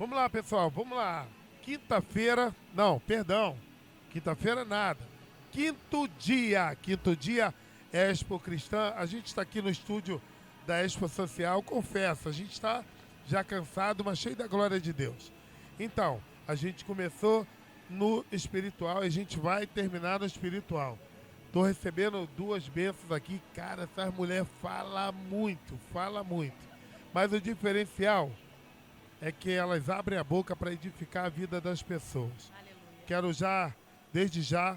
Vamos lá, pessoal, vamos lá. Quinta-feira, não, perdão. Quinta-feira nada. Quinto dia Expo Cristã. A gente está aqui no estúdio da Expo Social. Confesso, a gente está já cansado, mas cheio da glória de Deus. Então, a gente começou no espiritual e a gente vai terminar no espiritual. Estou recebendo duas bênçãos aqui. Cara, essas mulheres falam muito, falam muito. Mas o diferencial é que elas abrem a boca para edificar a vida das pessoas. Aleluia. Quero já, desde já,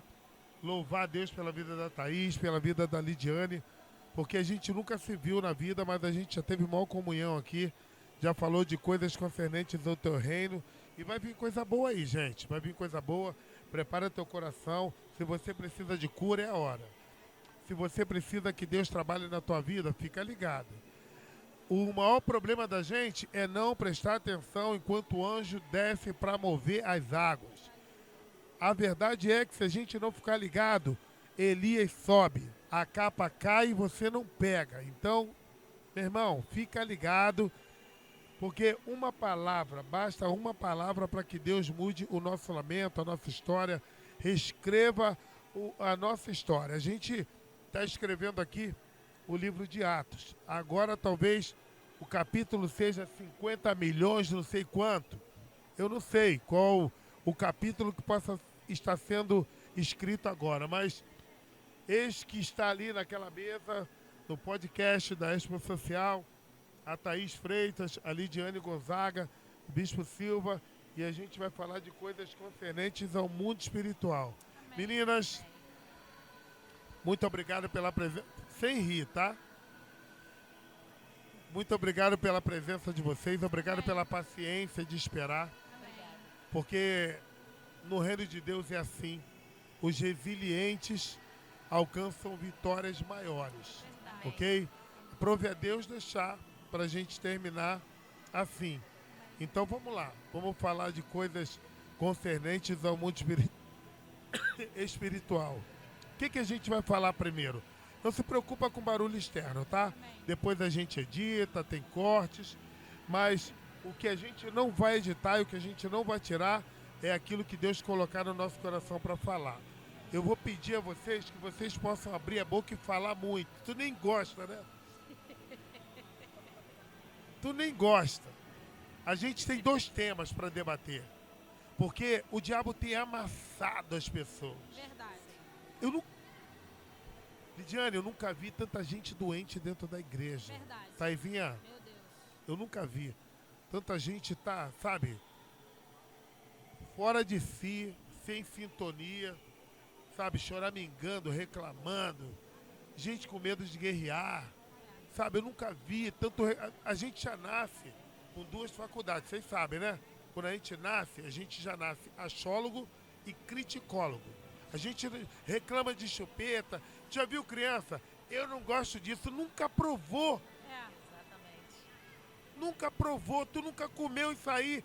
louvar a Deus pela vida da Thaís, pela vida da Lidiane, porque a gente nunca se viu na vida, mas a gente já teve maior comunhão aqui, já falou de coisas concernentes ao teu reino, e vai vir coisa boa aí, gente, vai vir coisa boa, prepara teu coração, se você precisa de cura é a hora. Se você precisa que Deus trabalhe na tua vida, fica ligado. O maior problema da gente é não prestar atenção enquanto o anjo desce para mover as águas. A verdade é que se a gente não ficar ligado, Elias sobe, a capa cai e você não pega. Então, meu irmão, fica ligado, porque uma palavra, basta uma palavra para que Deus mude o nosso lamento, a nossa história, reescreva a nossa história. A gente está escrevendo aqui o livro de Atos. Agora talvez o capítulo seja 50 milhões, não sei quanto. Eu não sei qual o capítulo que possa estar sendo escrito agora, mas eis que está ali naquela mesa, no podcast da Expo Social, a Thaís Freitas, a Lidiane Gonzaga, o Bispo Silva, e a gente vai falar de coisas concernentes ao mundo espiritual. Amém. Meninas, muito obrigado pela presença. Sem rir, tá? Muito obrigado pela presença de vocês. Obrigado pela paciência de esperar. Obrigada. Porque no reino de Deus é assim. Os resilientes alcançam vitórias maiores. Verdade. Ok? Prove a Deus deixar para a gente terminar assim. Então vamos lá. Vamos falar de coisas concernentes ao mundo espiritual. O que a gente vai falar primeiro? Não se preocupa com barulho externo, tá? Amém. Depois a gente edita, tem cortes, mas o que a gente não vai editar e o que a gente não vai tirar é aquilo que Deus colocar no nosso coração para falar. Eu vou pedir a vocês que vocês possam abrir a boca e falar muito. Tu nem gosta, né? Tu nem gosta. A gente tem dois temas para debater. Porque o diabo tem amassado as pessoas. Verdade. Eu não... Lidiane, eu nunca vi tanta gente doente dentro da igreja. Verdade. Taizinha, Meu Deus. eu nunca vi. Tanta gente tá, sabe, fora de si, sem sintonia, sabe, choramingando, reclamando, gente com medo de guerrear, sabe, eu nunca vi tanto... A gente já nasce com duas faculdades, vocês sabem, né? Quando a gente nasce, a gente já nasce achólogo e criticólogo. A gente reclama de chupeta. Já viu criança? Eu não gosto disso. Nunca provou. Exatamente. Nunca provou. Tu nunca comeu isso aí.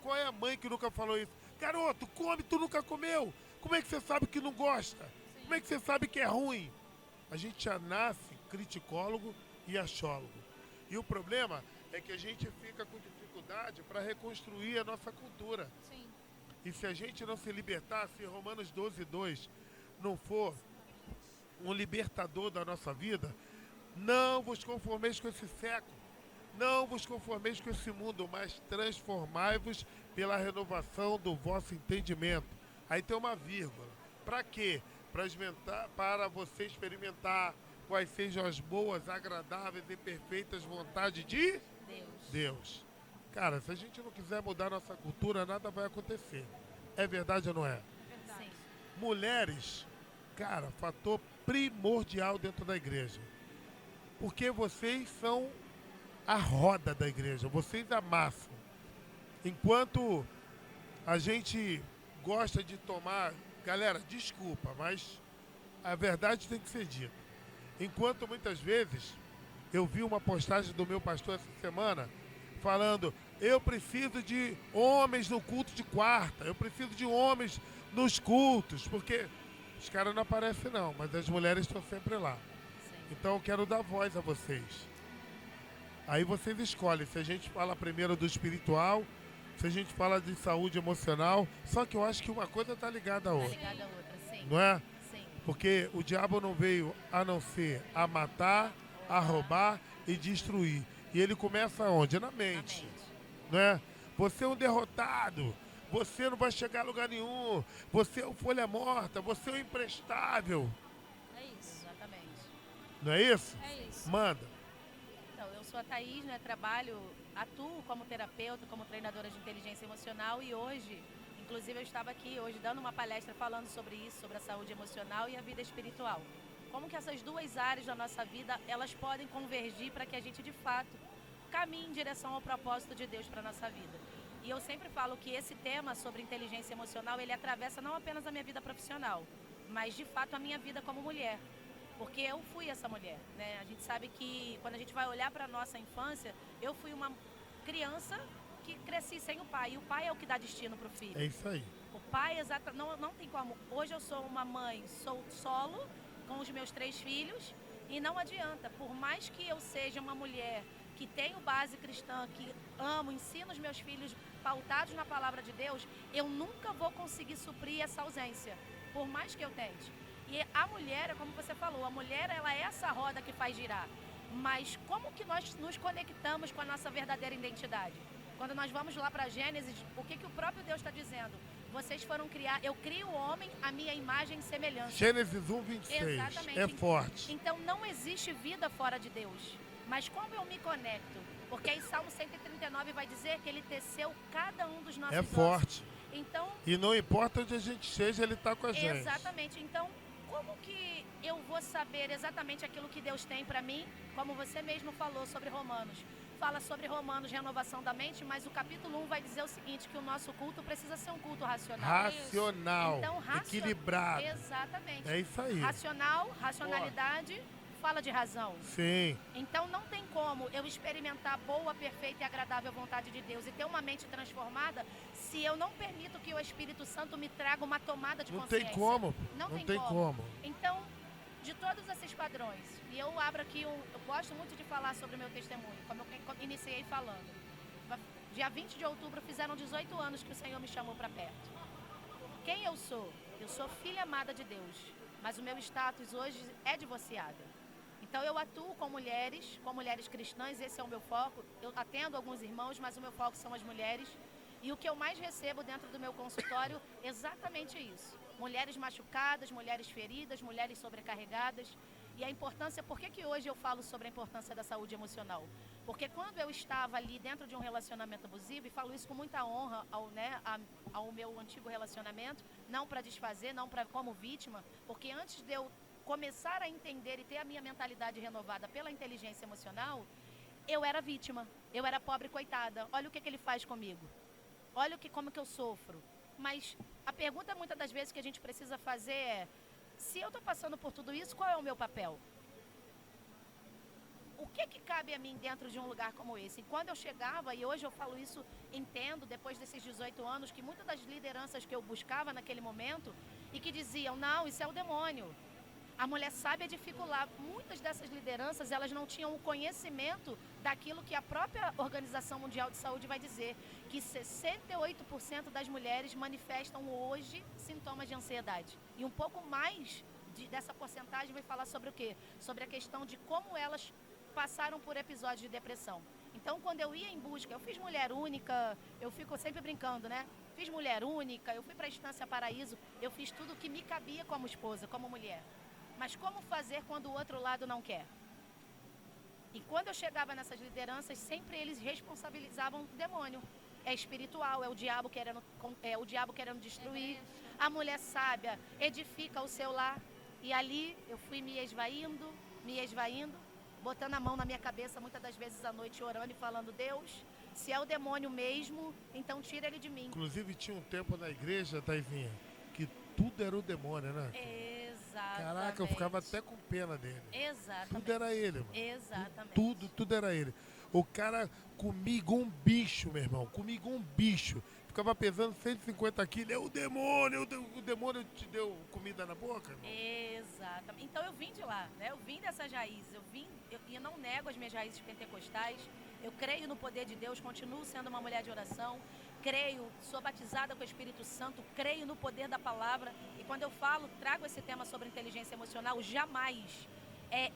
Qual é a mãe que nunca falou isso? Garoto, come, tu nunca comeu. Como é que você sabe que não gosta? Sim. Como é que você sabe que é ruim? A gente já nasce criticólogo e achólogo. E o problema é que a gente fica com dificuldade para reconstruir a nossa cultura. Sim. E se a gente não se libertar, se Romanos 12:2 não for um libertador da nossa vida, não vos conformeis com esse século, não vos conformeis com esse mundo, mas transformai-vos pela renovação do vosso entendimento. Aí tem uma vírgula. Para quê? Para você experimentar quais sejam as boas, agradáveis e perfeitas vontades de Deus. Deus. Cara, se a gente não quiser mudar nossa cultura, nada vai acontecer. É verdade ou não é? Verdade. Sim. Mulheres, cara, fator primordial dentro da igreja. Porque vocês são a roda da igreja, vocês amassam. Enquanto a gente gosta de tomar... Galera, desculpa, mas a verdade tem que ser dita. Enquanto muitas vezes eu vi uma postagem do meu pastor essa semana falando: eu preciso de homens no culto de quarta, eu preciso de homens nos cultos, porque os caras não aparecem não, mas as mulheres estão sempre lá. Sim. Então eu quero dar voz a vocês. Aí vocês escolhem se a gente fala primeiro do espiritual se a gente fala de saúde emocional, só que eu acho que uma coisa está ligada à Tá outra, ligada a outra, sim. não é? Sim. Porque o diabo não veio a não ser a matar, a roubar e destruir. E ele começa onde? Na Na mente, mente. não é? Você é um derrotado, você não vai chegar a lugar nenhum, você é um folha morta, você é um imprestável, É isso. Exatamente. não é isso? É isso. Manda. Então, eu sou a Thaís, né? Atuo como terapeuta, como treinadora de inteligência emocional e hoje, inclusive eu estava aqui hoje dando uma palestra falando sobre isso, sobre a saúde emocional e a vida espiritual. Como que essas duas áreas da nossa vida, elas podem convergir para que a gente de fato caminhe em direção ao propósito de Deus para nossa vida. E eu sempre falo que esse tema sobre inteligência emocional, ele atravessa não apenas a minha vida profissional, mas de fato a minha vida como mulher. Porque eu fui essa mulher, né? A gente sabe que quando a gente vai olhar para a nossa infância, eu fui uma criança que cresci sem o pai. E o pai é o que dá destino para o filho. É isso aí. O pai, não tem como. Hoje eu sou uma mãe, sou solo, com os meus 3 filhos, e não adianta. Por mais que eu seja uma mulher que tenho base cristã, que amo, ensino os meus filhos pautados na palavra de Deus, eu nunca vou conseguir suprir essa ausência, por mais que eu tente. E a mulher, como você falou, a mulher ela é essa roda que faz girar. Mas como que nós nos conectamos com a nossa verdadeira identidade? Quando nós vamos lá para Gênesis, o que o próprio Deus está dizendo? Vocês foram criar, eu crio o homem à minha imagem e semelhança. Gênesis 1:26. Exatamente. É forte. Então não existe vida fora de Deus. Mas como eu me conecto? Porque aí Salmo 139 vai dizer que ele teceu cada um dos nossos É ossos. forte. Então, E não importa onde a gente esteja, ele está com a gente. exatamente. Então, como que eu vou saber exatamente aquilo que Deus tem para mim? Como você mesmo falou sobre Romanos. Fala sobre Romanos, renovação da mente, mas o capítulo 1 vai dizer o seguinte, que o nosso culto precisa ser um culto racional. Racional. Então, Equilibrado. Exatamente. É isso aí. Racional, racionalidade, fala de razão. Sim. Então não tem como eu experimentar a boa, perfeita e agradável vontade de Deus e ter uma mente transformada se eu não permito que o Espírito Santo me traga uma tomada de Não consciência. tem como. Não tem tem como. Então, de todos esses padrões, e eu abro aqui, eu gosto muito de falar sobre o meu testemunho, como eu iniciei falando. Dia 20 de outubro fizeram 18 anos que o Senhor me chamou para perto. Quem eu sou? Eu sou filha amada de Deus, mas o meu status hoje é divorciada. Então eu atuo com mulheres cristãs, esse é o meu foco. Eu atendo alguns irmãos, mas o meu foco são as mulheres. E o que eu mais recebo dentro do meu consultório é exatamente isso. Mulheres machucadas, mulheres feridas, mulheres sobrecarregadas. E a importância, por que hoje eu falo sobre a importância da saúde emocional? Porque quando eu estava ali dentro de um relacionamento abusivo, e falo isso com muita honra ao meu antigo relacionamento, não para desfazer, não para como vítima, porque antes de eu começar a entender e ter a minha mentalidade renovada pela inteligência emocional, eu era vítima, eu era pobre coitada. Olha o que ele faz comigo, olha como que eu sofro. Mas a pergunta muitas das vezes que a gente precisa fazer é, se eu estou passando por tudo isso, qual é o meu papel? O que cabe a mim dentro de um lugar como esse? E quando eu chegava, e hoje eu falo isso, entendo, depois desses 18 anos, que muitas das lideranças que eu buscava naquele momento, e que diziam, não, isso é o demônio. A mulher sabe dificultar. Muitas dessas lideranças, elas não tinham o conhecimento daquilo que a própria Organização Mundial de Saúde vai dizer, que 68% das mulheres manifestam hoje sintomas de ansiedade. E um pouco mais dessa porcentagem vai falar sobre o quê? Sobre a questão de como elas passaram por episódios de depressão. Então, quando eu ia em busca, eu fiz mulher única, eu fico sempre brincando, né? Fiz mulher única, eu fui para a Estância Paraíso, eu fiz tudo o que me cabia como esposa, como mulher. Mas como fazer quando o outro lado não quer? E quando eu chegava nessas lideranças, sempre eles responsabilizavam o demônio. É espiritual, é o diabo querendo destruir. A mulher sábia edifica o seu lar. E ali eu fui me esvaindo, botando a mão na minha cabeça muitas das vezes à noite, orando e falando, Deus, se é o demônio mesmo, então tira ele de mim. Inclusive tinha um tempo na igreja, Taizinha, que tudo era o demônio, né? Exatamente. Caraca, eu ficava até com pena dele. Exatamente. Tudo era ele, mano. Exatamente. Tudo era ele. O cara comia igual um bicho, meu irmão. Comia igual um bicho. Ficava pesando 150 quilos. É o demônio, o demônio te deu comida na boca, irmão? Exatamente. Então eu vim de lá, né? Eu vim dessas raízes. Eu não nego as minhas raízes pentecostais. Eu creio no poder de Deus, continuo sendo uma mulher de oração. creio, sou batizada com o Espírito Santo, creio no poder da palavra. E quando eu falo, trago esse tema sobre inteligência emocional, jamais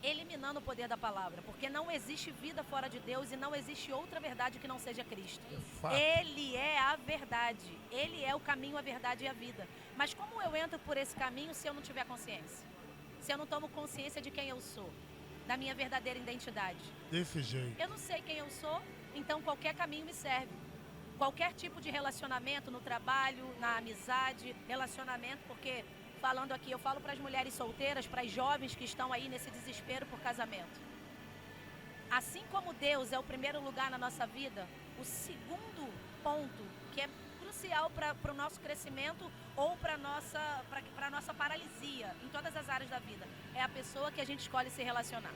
eliminando o poder da palavra, porque não existe vida fora de Deus e não existe outra verdade que não seja Cristo. Ele é a verdade, Ele é o caminho, a verdade e a vida. Mas como eu entro por esse caminho se eu não tiver consciência? Se eu não tomo consciência de quem eu sou, da minha verdadeira identidade? Desse jeito. Eu não sei quem eu sou, então qualquer caminho me serve. Qualquer tipo de relacionamento, no trabalho, na amizade, relacionamento, porque falando aqui, eu falo para as mulheres solteiras, para as jovens que estão aí nesse desespero por casamento. Assim como Deus é o primeiro lugar na nossa vida, o segundo ponto, que é crucial para o nosso crescimento ou para a nossa paralisia em todas as áreas da vida, é a pessoa que a gente escolhe se relacionar.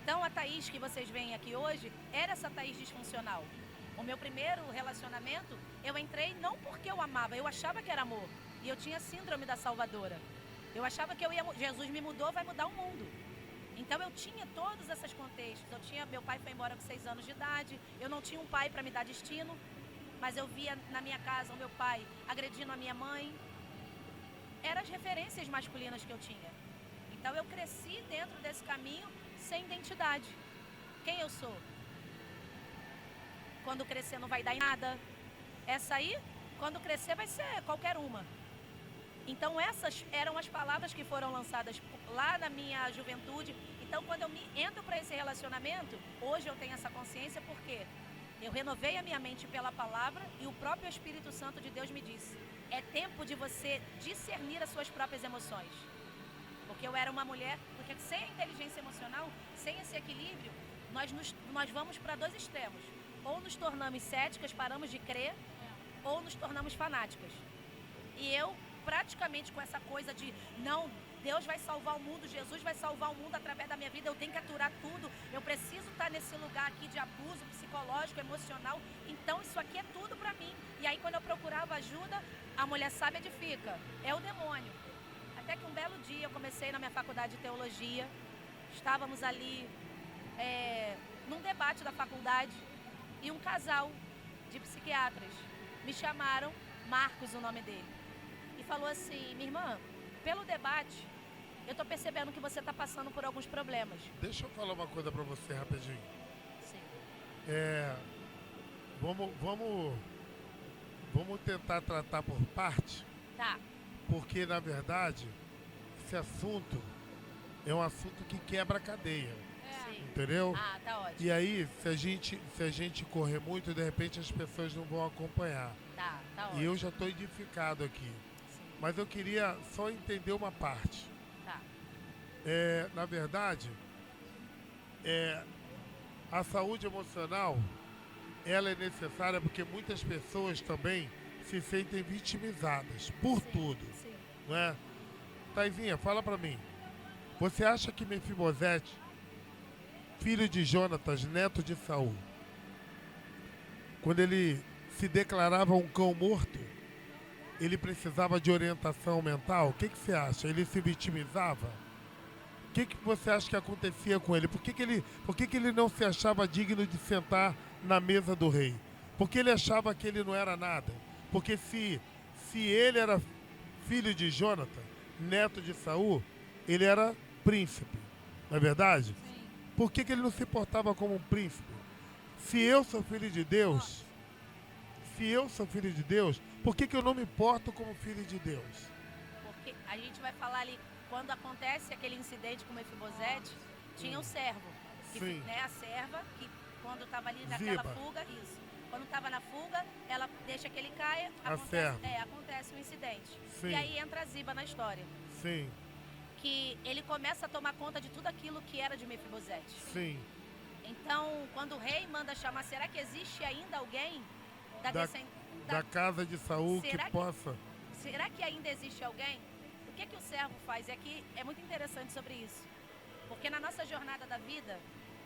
Então a Thaís que vocês veem aqui hoje era essa Thaís disfuncional. O meu primeiro relacionamento, eu entrei não porque eu amava, eu achava que era amor. E eu tinha síndrome da salvadora. Eu achava que Jesus me mudou, vai mudar o mundo. Então eu tinha todos esses contextos. Meu pai foi embora com 6 anos de idade. Eu não tinha um pai para me dar destino. Mas eu via na minha casa o meu pai agredindo a minha mãe. Eram as referências masculinas que eu tinha. Então eu cresci dentro desse caminho sem identidade. Quem eu sou? Quando crescer não vai dar em nada. Essa aí, quando crescer vai ser qualquer uma. Então essas eram as palavras que foram lançadas lá na minha juventude. Então quando eu entro para esse relacionamento, hoje eu tenho essa consciência porque eu renovei a minha mente pela palavra e o próprio Espírito Santo de Deus me disse: é tempo de você discernir as suas próprias emoções. Porque eu era uma mulher, porque sem a inteligência emocional, sem esse equilíbrio, nós vamos para 2 extremos. Ou nos tornamos céticas, paramos de crer, ou nos tornamos fanáticas. E eu praticamente com essa coisa de não, Deus vai salvar o mundo, Jesus vai salvar o mundo através da minha vida, eu tenho que aturar tudo, eu preciso estar nesse lugar aqui de abuso psicológico, emocional, então isso aqui é tudo pra mim. E aí quando eu procurava ajuda, a mulher sábia edifica, é o demônio. Até que um belo dia eu comecei na minha faculdade de teologia, estávamos ali num debate da faculdade e um casal de psiquiatras me chamaram, Marcos o nome dele, e falou assim: minha irmã, pelo debate, eu tô percebendo que você tá passando por alguns problemas. Deixa eu falar uma coisa pra você rapidinho. Sim. Vamos tentar tratar por parte. Tá. Porque, na verdade, esse assunto é um assunto que quebra a cadeia. Sim. Entendeu? Ah, tá ótimo. E aí, se a gente correr muito, de repente as pessoas não vão acompanhar. Tá ótimo. E eu já estou edificado aqui. Sim. Mas eu queria só entender uma parte. Tá. Na verdade, a saúde emocional, ela é necessária porque muitas pessoas também se sentem vitimizadas por tudo. Sim. Não é? Taizinha, fala pra mim. Você acha que Mefibosete, filho de Jonatas, neto de Saul, quando ele se declarava um cão morto, ele precisava de orientação mental? O que você acha? Ele se vitimizava? O que você acha que acontecia com ele? Por que ele não se achava digno de sentar na mesa do rei? Porque ele achava que ele não era nada. Porque se ele era filho de Jonatas, neto de Saul, ele era príncipe. Não é verdade? Sim. Por que ele não se portava como um príncipe? Se eu sou filho de Deus, por que eu não me porto como filho de Deus? Porque a gente vai falar ali, quando acontece aquele incidente com Mefibosete, tinha o servo. Sim. Né, a serva, que quando estava ali naquela fuga, isso. Quando estava na fuga, ela deixa que ele caia, acontece um incidente. Sim. E aí entra a Ziba na história. Sim. Que ele começa a tomar conta de tudo aquilo que era de Mefibosete. Sim. Então, quando o rei manda chamar, será que existe ainda alguém da casa de Saul que possa... Será que ainda existe alguém? O que o servo faz? É que é muito interessante sobre isso. Porque na nossa jornada da vida,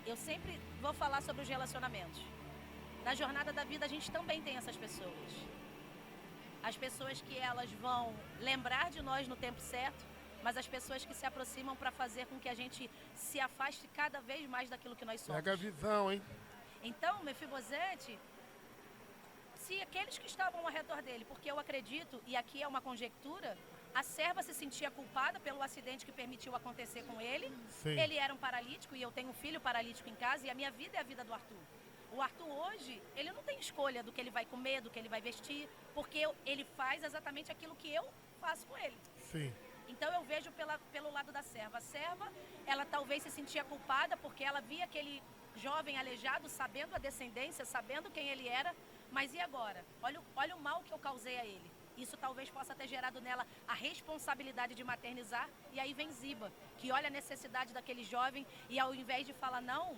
eu sempre vou falar sobre os relacionamentos. Na jornada da vida, a gente também tem essas pessoas. As pessoas que elas vão lembrar de nós no tempo certo, mas as pessoas que se aproximam para fazer com que a gente se afaste cada vez mais daquilo que nós somos. Pega a visão, hein? Então, Mefibosete se aqueles que estavam ao redor dele, porque eu acredito, e aqui é uma conjectura, a serva se sentia culpada pelo acidente que permitiu acontecer com ele. Sim. Ele era um paralítico e eu tenho um filho paralítico em casa e a minha vida é a vida do Arthur. O Arthur hoje, ele não tem escolha do que ele vai comer, do que ele vai vestir, porque ele faz exatamente aquilo que eu faço com ele. Sim. Então eu vejo pelo lado da serva. A serva, ela talvez se sentia culpada porque ela via aquele jovem aleijado, sabendo a descendência, sabendo quem ele era, mas e agora? Olha o mal que eu causei a ele. Isso talvez possa ter gerado nela a responsabilidade de maternizar. E aí vem Ziba, que olha a necessidade daquele jovem e ao invés de falar, não,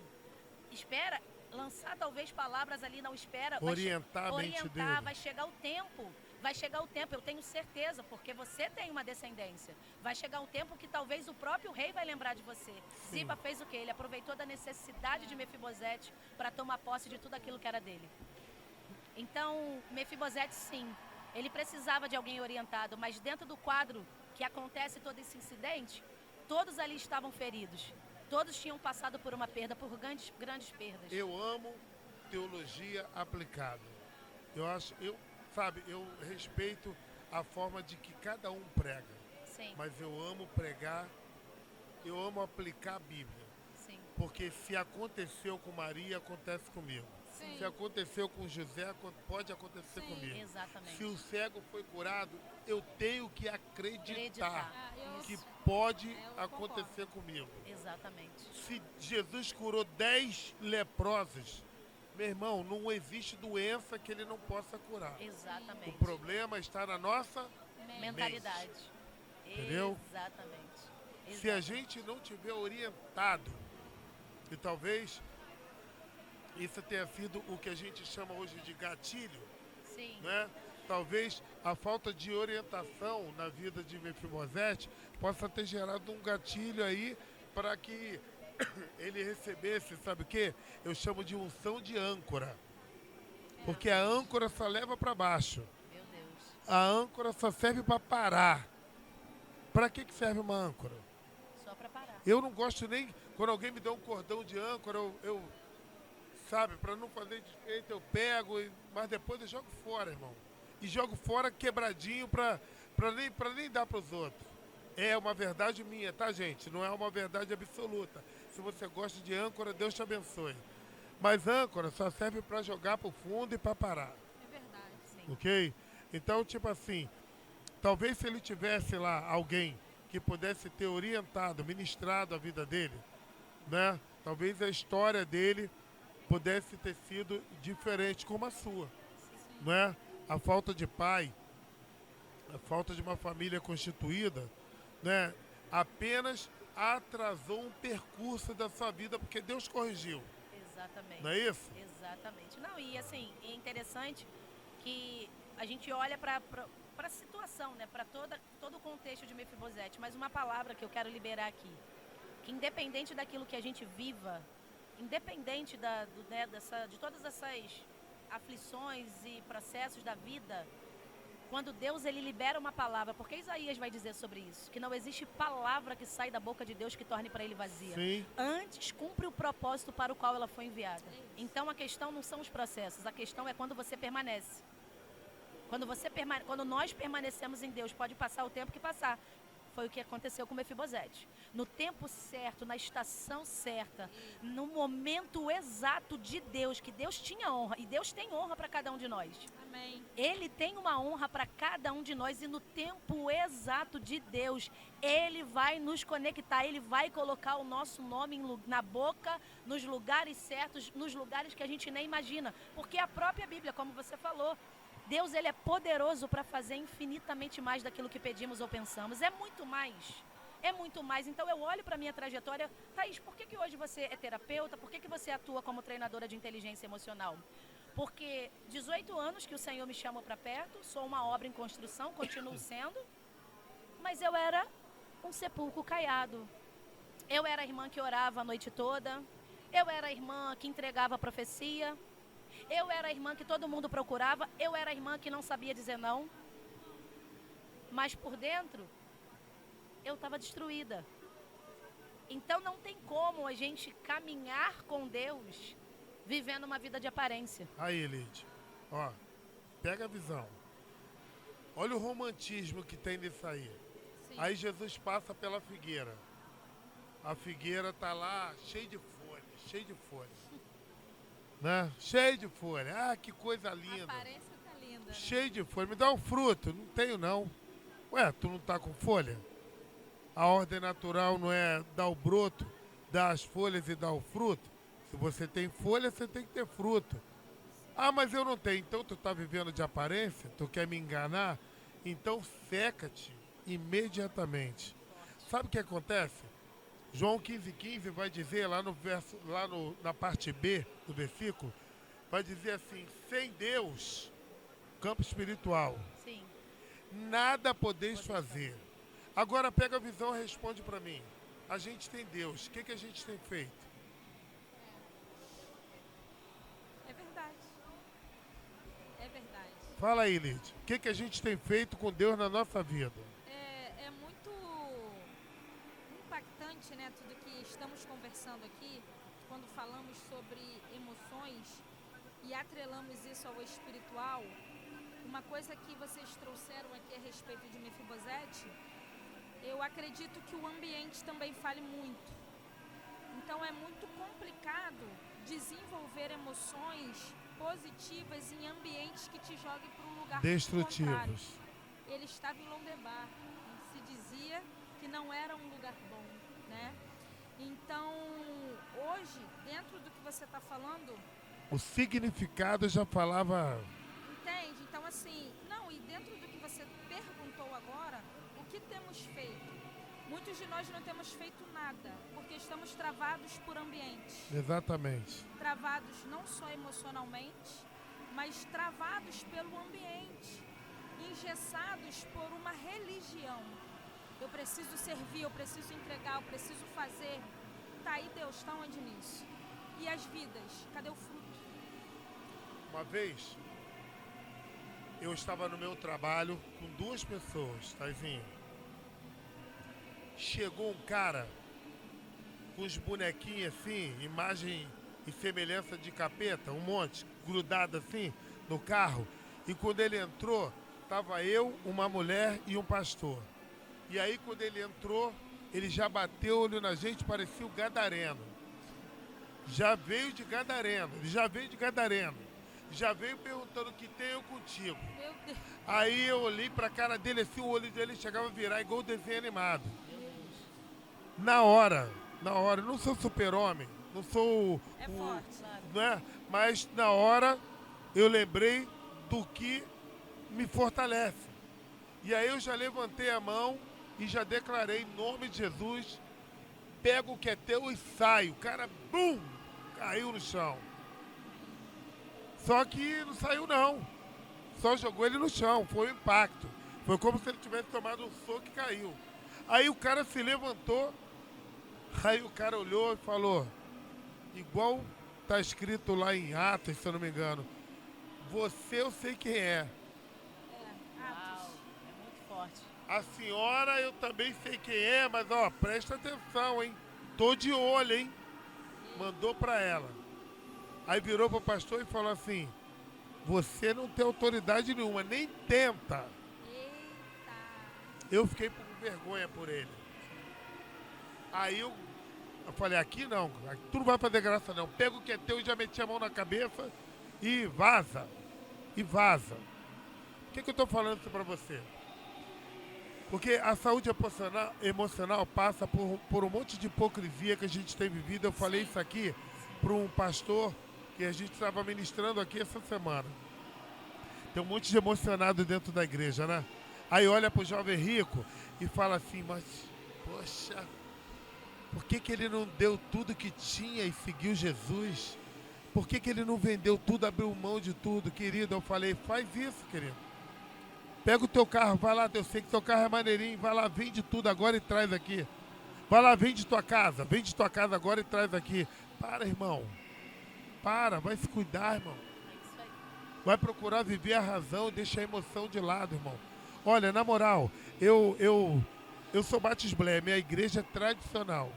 espera, lançar talvez palavras ali, não espera. Orientar a mente dele. Vai chegar o tempo. Vai chegar o tempo, eu tenho certeza, porque você tem uma descendência. Vai chegar um tempo que talvez o próprio rei vai lembrar de você. Sim. Ziba fez o quê? Ele aproveitou da necessidade de Mefibosete para tomar posse de tudo aquilo que era dele. Então, Mefibosete, sim, ele precisava de alguém orientado, mas dentro do quadro que acontece todo esse incidente, todos ali estavam feridos. Todos tinham passado por uma perda, por grandes perdas. Eu amo teologia aplicada. Eu respeito a forma de que cada um prega. Sim. Mas eu amo pregar, eu amo aplicar a Bíblia. Sim. Porque se aconteceu com Maria, acontece comigo. Sim. Se aconteceu com José, pode acontecer Sim, comigo. exatamente. Se o cego foi curado, eu tenho que acreditar que Isso. pode acontecer comigo. Exatamente. Se Jesus curou 10 leprosos, meu irmão, não existe doença que ele não possa curar. Exatamente. O problema está na nossa mentalidade. Entendeu? Exatamente. Se a gente não tiver orientado, e talvez isso tenha sido o que a gente chama hoje de gatilho, Sim. né? Talvez a falta de orientação na vida de Mefibosete possa ter gerado um gatilho aí para que ele recebesse, sabe o quê? Eu chamo de unção de âncora. Porque a âncora só leva para baixo. Meu Deus. A âncora só serve para parar. Para que serve uma âncora? Só para parar. Eu não gosto nem... Quando alguém me dá um cordão de âncora, sabe, para não fazer desfeito, eu pego, mas depois eu jogo fora, irmão. E jogo fora quebradinho para nem dar para os outros. É uma verdade minha, tá, gente? Não é uma verdade absoluta. Se você gosta de âncora, Deus te abençoe. Mas âncora só serve para jogar para o fundo e para parar. É verdade. Sim. Ok? Então, tipo assim, talvez se ele tivesse lá alguém que pudesse ter orientado, ministrado a vida dele, né? Talvez a história dele pudesse ter sido diferente como a sua, né? A falta de pai, a falta de uma família constituída, né? Apenas atrasou um percurso da sua vida, porque Deus corrigiu. Exatamente. Não é isso? Exatamente. Não, e assim, é interessante que a gente olha para a situação, né? Para todo o contexto de Mefibosete, mas uma palavra que eu quero liberar aqui, que independente daquilo que a gente viva, independente de todas essas aflições e processos da vida, quando Deus ele libera uma palavra, porque Isaías vai dizer sobre isso, que não existe palavra que sai da boca de Deus que torne para ele vazia. Sim. Antes cumpre o propósito para o qual ela foi enviada. Então a questão não são os processos, a questão é quando você permanece. Quando nós permanecemos em Deus, pode passar o tempo que passar. Foi o que aconteceu com Mefibosete. No tempo certo, na estação certa, no momento exato de Deus, que Deus tinha honra, e Deus tem honra para cada um de nós. Amém. Ele tem uma honra para cada um de nós e no tempo exato de Deus, Ele vai nos conectar, Ele vai colocar o nosso nome na boca, nos lugares certos, nos lugares que a gente nem imagina. Porque a própria Bíblia, como você falou, Deus ele é poderoso para fazer infinitamente mais daquilo que pedimos ou pensamos. É muito mais. É muito mais. Então eu olho para a minha trajetória. Thaís, por que hoje você é terapeuta? Por que você atua como treinadora de inteligência emocional? Porque 18 anos que o Senhor me chamou para perto, sou uma obra em construção, continuo sendo, mas eu era um sepulcro caiado. Eu era a irmã que orava a noite toda, eu era a irmã que entregava a profecia, eu era a irmã que todo mundo procurava, eu era a irmã que não sabia dizer não, mas por dentro eu estava destruída. Então não tem como a gente caminhar com Deus vivendo uma vida de aparência. Aí, Lid, ó, Pega a visão. Olha o romantismo que tem nisso aí. Sim. Aí Jesus passa pela figueira. A figueira tá lá cheia de folha, cheia de folha. Né? Cheia de folha. Ah, que coisa A linda. aparência tá linda, né? Cheio de folha. Me dá um fruto. Não tenho, não. Ué, tu não tá com folha? A ordem natural não é dar o broto, dar as folhas e dar o fruto? Se você tem folha, você tem que ter fruto. Ah, mas eu não tenho. Então tu tá vivendo de aparência? Tu quer me enganar? Então seca-te imediatamente. Sabe o que acontece? João 15,15 vai dizer lá no verso, na parte B do versículo, vai dizer assim: sem Deus, campo espiritual, Sim. nada podeis fazer. Agora pega a visão e responde para mim. A gente tem Deus, o que a gente tem feito? É verdade. É verdade. Fala aí, Lídia. O que a gente tem feito com Deus na nossa vida? É muito impactante, né, tudo que estamos conversando aqui, quando falamos sobre emoções e atrelamos isso ao espiritual. Uma coisa que vocês trouxeram aqui a respeito de Mefibosete, eu acredito que o ambiente também fale muito. Então é muito complicado desenvolver emoções positivas em ambientes que te joguem para um lugar contrário. Destrutivos. Ele estava em Lodebar, e se dizia que não era um lugar bom, né? Então, hoje, dentro do que você está falando, O significado já falava. entende? Então, assim, não, e dentro do que você perguntou agora, o que temos feito? Muitos de nós não temos feito nada, porque estamos travados por ambiente. Exatamente. Travados não só emocionalmente, mas travados pelo ambiente, engessados por uma religião. Eu preciso servir, eu preciso entregar, eu preciso fazer. Tá aí Deus, está onde nisso? E as vidas, cadê o fruto? Uma vez, eu estava no meu trabalho com 2 pessoas, Taizinho. Chegou um cara com os bonequinhos assim, imagem e semelhança de capeta, um monte, grudado assim no carro. E quando ele entrou, estava eu, uma mulher e um pastor. E aí quando ele entrou, ele já bateu o olho na gente, parecia o Gadareno. Já veio de Gadareno, ele já veio de Gadareno. Já veio perguntando o que tem eu contigo. Meu Deus, Aí eu olhei pra cara dele assim, o olho dele chegava a virar igual desenho animado. Na hora, eu não sou super-homem, não sou é forte. não é? Mas na hora eu lembrei do que me fortalece. E aí eu já levantei a mão e já declarei em nome de Jesus, pego o que é teu e saio. O cara, bum, caiu no chão. Só que não saiu não, só jogou ele no chão, foi um impacto. Foi como se ele tivesse tomado um soco e caiu. Aí o cara se levantou, aí o cara olhou e falou, igual tá escrito lá em Atos, se eu não me engano, você eu sei quem é. Uau, é muito forte. A senhora eu também sei quem é, mas ó, presta atenção, hein? Tô de olho, hein? Mandou pra ela. Aí virou pro pastor e falou assim, você não tem autoridade nenhuma, nem tenta. Eita. Eu fiquei com vergonha por ele. Aí eu falei, aqui não, tu não vai fazer graça não. Pega o que é teu e já meti a mão na cabeça e vaza. E vaza. Por que eu tô falando isso pra você? Porque a saúde emocional passa por um monte de hipocrisia que a gente tem vivido. Eu falei isso aqui para um pastor que a gente estava ministrando aqui essa semana. Tem um monte de emocionado dentro da igreja, né? Aí olha pro jovem rico e fala assim, mas, poxa, por que ele não deu tudo que tinha e seguiu Jesus? Por que ele não vendeu tudo, abriu mão de tudo, querido? Eu falei, faz isso, querido. Pega o teu carro, vai lá, eu sei que teu carro é maneirinho, vai lá, vende tudo agora e traz aqui. Vai lá, vende tua casa agora e traz aqui. Para, irmão. Para, vai se cuidar, irmão. É isso aí. Vai procurar viver a razão, deixa a emoção de lado, irmão. Olha, na moral, eu sou batisblé, minha igreja é tradicional.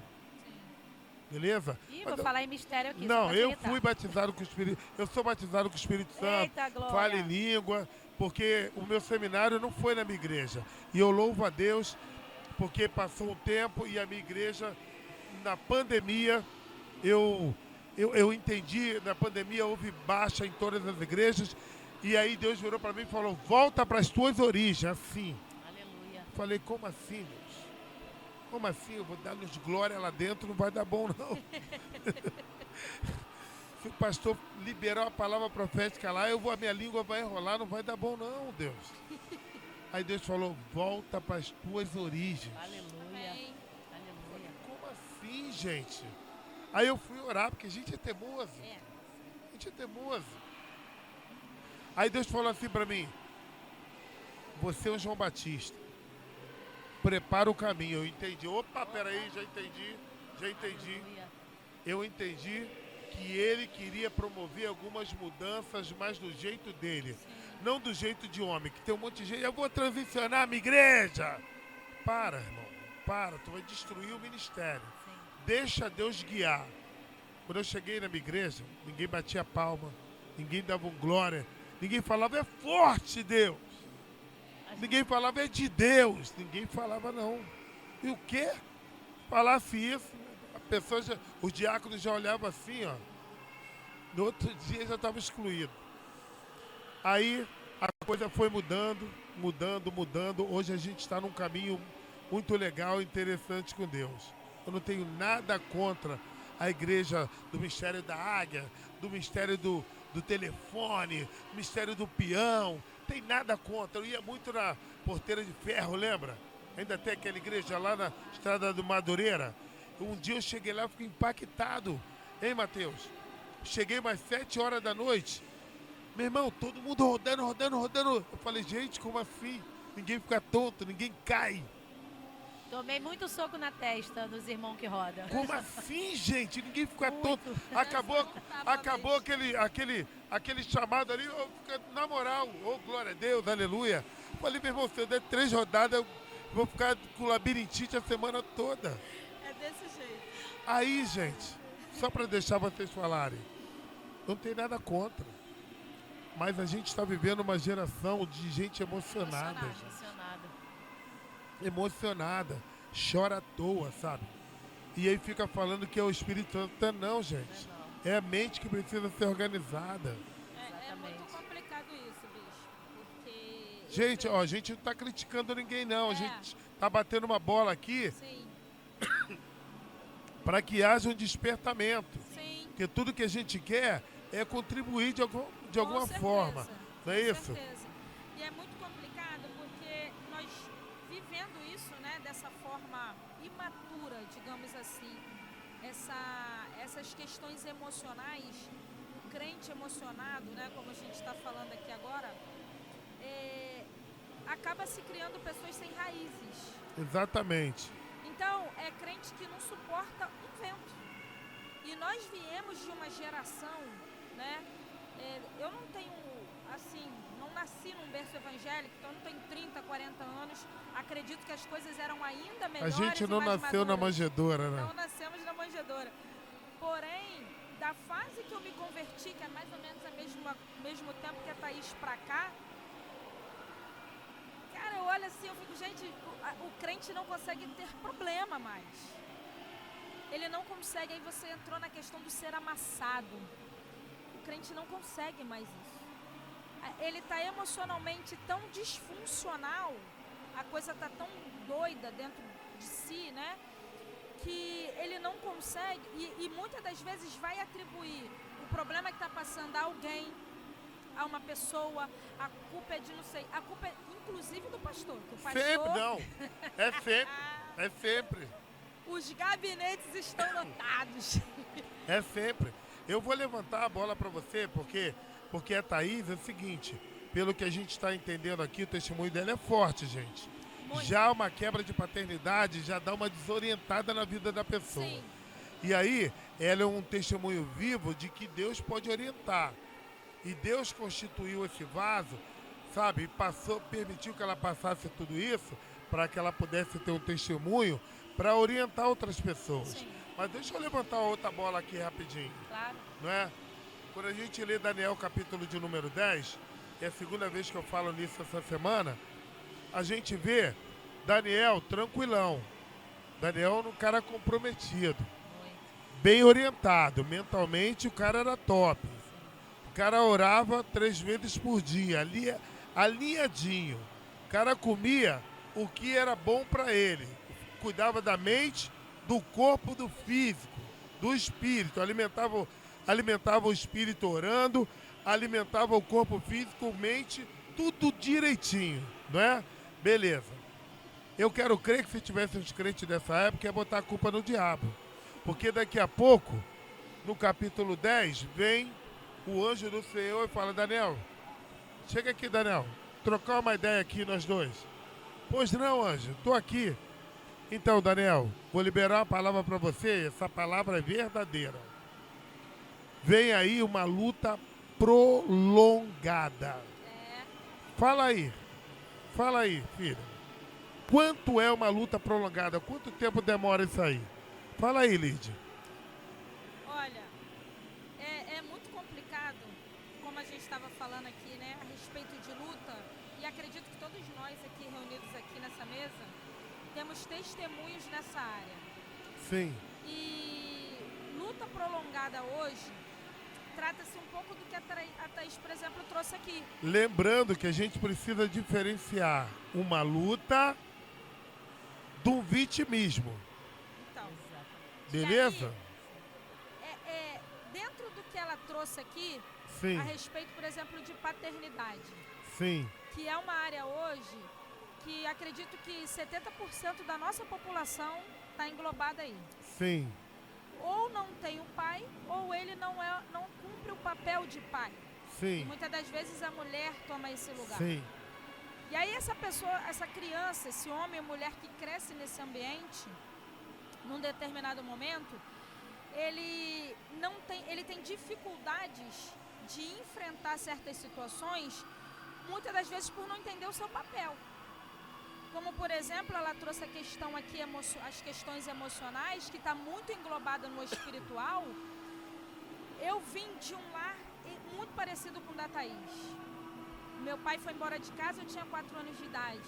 beleza? Ih, Mas vou falar em mistério aqui. não, só pra eu facilitar. fui batizado com o Espírito, eu sou batizado com o Espírito Santo, Eita, glória. falo em língua, porque o meu seminário não foi na minha igreja. E eu louvo a Deus, porque passou um tempo e a minha igreja, na pandemia, eu entendi, na pandemia houve baixa em todas as igrejas, e aí Deus virou para mim e falou, volta para as tuas origens, assim. Aleluia. Falei, como assim, Deus? Como assim? Eu vou dar-nos glória lá dentro, não vai dar bom, não. Se o pastor liberar a palavra profética lá, a minha língua vai enrolar, não vai dar bom, não, Deus. Aí Deus falou, volta para as tuas origens. Aleluia. Amém. Aleluia. Como assim, gente? Aí eu fui orar, porque a gente é teimoso. É. A gente é teimoso. Aí Deus falou assim para mim, você é um João Batista. Prepara o caminho. Eu entendi. Opa, peraí, já entendi. Aleluia. Eu entendi que ele queria promover algumas mudanças, mas do jeito dele. Não do jeito de homem, que tem um monte de gente. Eu vou transicionar a minha igreja. Para, irmão. Para, tu vai destruir o ministério. Sim. Deixa Deus guiar. Quando eu cheguei na minha igreja, ninguém batia palma, ninguém dava um glória, ninguém falava, é forte Deus. Ninguém falava, é de Deus. Ninguém falava, não. E o quê? Falasse isso, a pessoa os diáconos já olhavam assim, ó. No outro dia já estava excluído. Aí a coisa foi mudando, mudando. Hoje a gente está num caminho muito legal e interessante com Deus. Eu não tenho nada contra a igreja do Mistério da Águia, do Mistério do Telefone, do Mistério do Peão. Tem nada contra. Eu ia muito na Porteira de Ferro, lembra? Ainda tem aquela igreja lá na Estrada do Madureira. Um dia eu cheguei lá e fiquei impactado. Hein, Mateus? Cheguei mais 7 horas da noite. Meu irmão, todo mundo rodando. Eu falei, gente, como assim? Ninguém fica tonto, ninguém cai. Tomei muito soco na testa dos irmãos que rodam. Como assim, gente? Ninguém fica Muito. tonto. Acabou aquele chamado ali, na moral, glória a Deus, aleluia. Eu falei, meu irmão, se eu der 3 rodadas, eu vou ficar com labirintite a semana toda. É desse jeito. Aí, gente, só para deixar vocês falarem, não tem nada contra. Mas a gente está vivendo uma geração de gente emocionada. Emocionada, chora à toa, sabe? E aí fica falando que é o Espírito Santo. Não, gente. É a mente que precisa ser organizada. É muito complicado isso, bicho. Porque. Gente, ó, a gente não tá criticando ninguém, não. A É. gente tá batendo uma bola aqui Sim, para que haja um despertamento. sim. Porque tudo que a gente quer é contribuir de alguma Com certeza, forma. Não é com isso? certeza. E é muito complicado porque nós vivendo isso, né, dessa forma imatura, digamos assim, essas questões emocionais, o crente emocionado, né, como a gente está falando aqui agora, acaba se criando pessoas sem raízes. Exatamente. Então, é crente que não suporta um vento. E nós viemos de uma geração, né? Eu não tenho, assim, não nasci num berço evangélico, então eu não tenho 30, 40 anos. Acredito que as coisas eram ainda A melhores gente e não mais nasceu na maduras. manjedoura, né? Não nascemos na manjedoura. Porém, da fase que eu me converti, que é mais ou menos o mesmo tempo que a Thaís pra cá, cara, eu olho assim, eu fico, gente, o crente não consegue ter problema mais. Ele não consegue, aí você entrou na questão do ser amassado. O crente não consegue mais isso. Ele está emocionalmente tão disfuncional, a coisa está tão doida dentro de si, né? Que ele não consegue, e muitas das vezes vai atribuir o problema que está passando a alguém, a uma pessoa, a culpa é de não sei, a culpa é inclusive do pastor. Que o pastor Sempre não. É sempre. É sempre. Os gabinetes estão lotados. É sempre. Eu vou levantar a bola para você, porque a Thaís é o seguinte, pelo que a gente está entendendo aqui, o testemunho dela é forte, gente. Muito. Já uma quebra de paternidade já dá uma desorientada na vida da pessoa. Sim. E aí, ela é um testemunho vivo de que Deus pode orientar. E Deus constituiu esse vaso, sabe, e permitiu que ela passasse tudo isso para que ela pudesse ter um testemunho para orientar outras pessoas. Sim. Mas deixa eu levantar outra bola aqui rapidinho, Claro. não é? Quando a gente lê Daniel capítulo de número 10, é a segunda vez que eu falo nisso essa semana, a gente vê Daniel tranquilão. Daniel era um cara comprometido, Muito. bem orientado, mentalmente o cara era top. O cara orava 3 vezes por dia, alinhadinho. O cara comia o que era bom para ele. Cuidava da mente, do corpo, do físico, do espírito. Alimentava o espírito orando, alimentava o corpo físico, mente, tudo direitinho, não é? Beleza. Eu quero crer que se tivesse uns crentes dessa época, ia botar a culpa no diabo. Porque daqui a pouco, no capítulo 10, vem o anjo do Senhor e fala, Daniel, chega aqui, Daniel, trocar uma ideia aqui nós dois. Pois não, anjo, tô aqui. Então, Daniel, vou liberar uma palavra para você, essa palavra é verdadeira. Vem aí uma luta prolongada. É, Fala aí, filha. Quanto é uma luta prolongada? Quanto tempo demora isso aí? Fala aí, Lídia. olha, é muito complicado, como a gente estava falando aqui, né, a respeito de luta, e acredito que todos nós aqui reunidos aqui nessa mesa temos testemunhos nessa área. Sim, E luta prolongada hoje trata-se um pouco do que a Thaís, por exemplo, trouxe aqui. lembrando que a gente precisa diferenciar uma luta do vitimismo. Então, Beleza? dentro do que ela trouxe aqui, Sim, a respeito, por exemplo, de paternidade, sim, que é uma área hoje que acredito que 70% da nossa população está englobada aí. sim, Ou não tem o pai, ou ele não cumpre o papel de pai. E sim, muitas das vezes a mulher toma esse lugar. sim, E aí essa pessoa, essa criança, esse homem ou mulher que cresce nesse ambiente, num determinado momento, ele tem dificuldades de enfrentar certas situações, muitas das vezes por não entender o seu papel. Como, por exemplo, ela trouxe a questão aqui, as questões emocionais, que está muito englobada no espiritual. Eu vim de um lar muito parecido com o da Thaís. Meu pai foi embora de casa, eu tinha 4 anos de idade.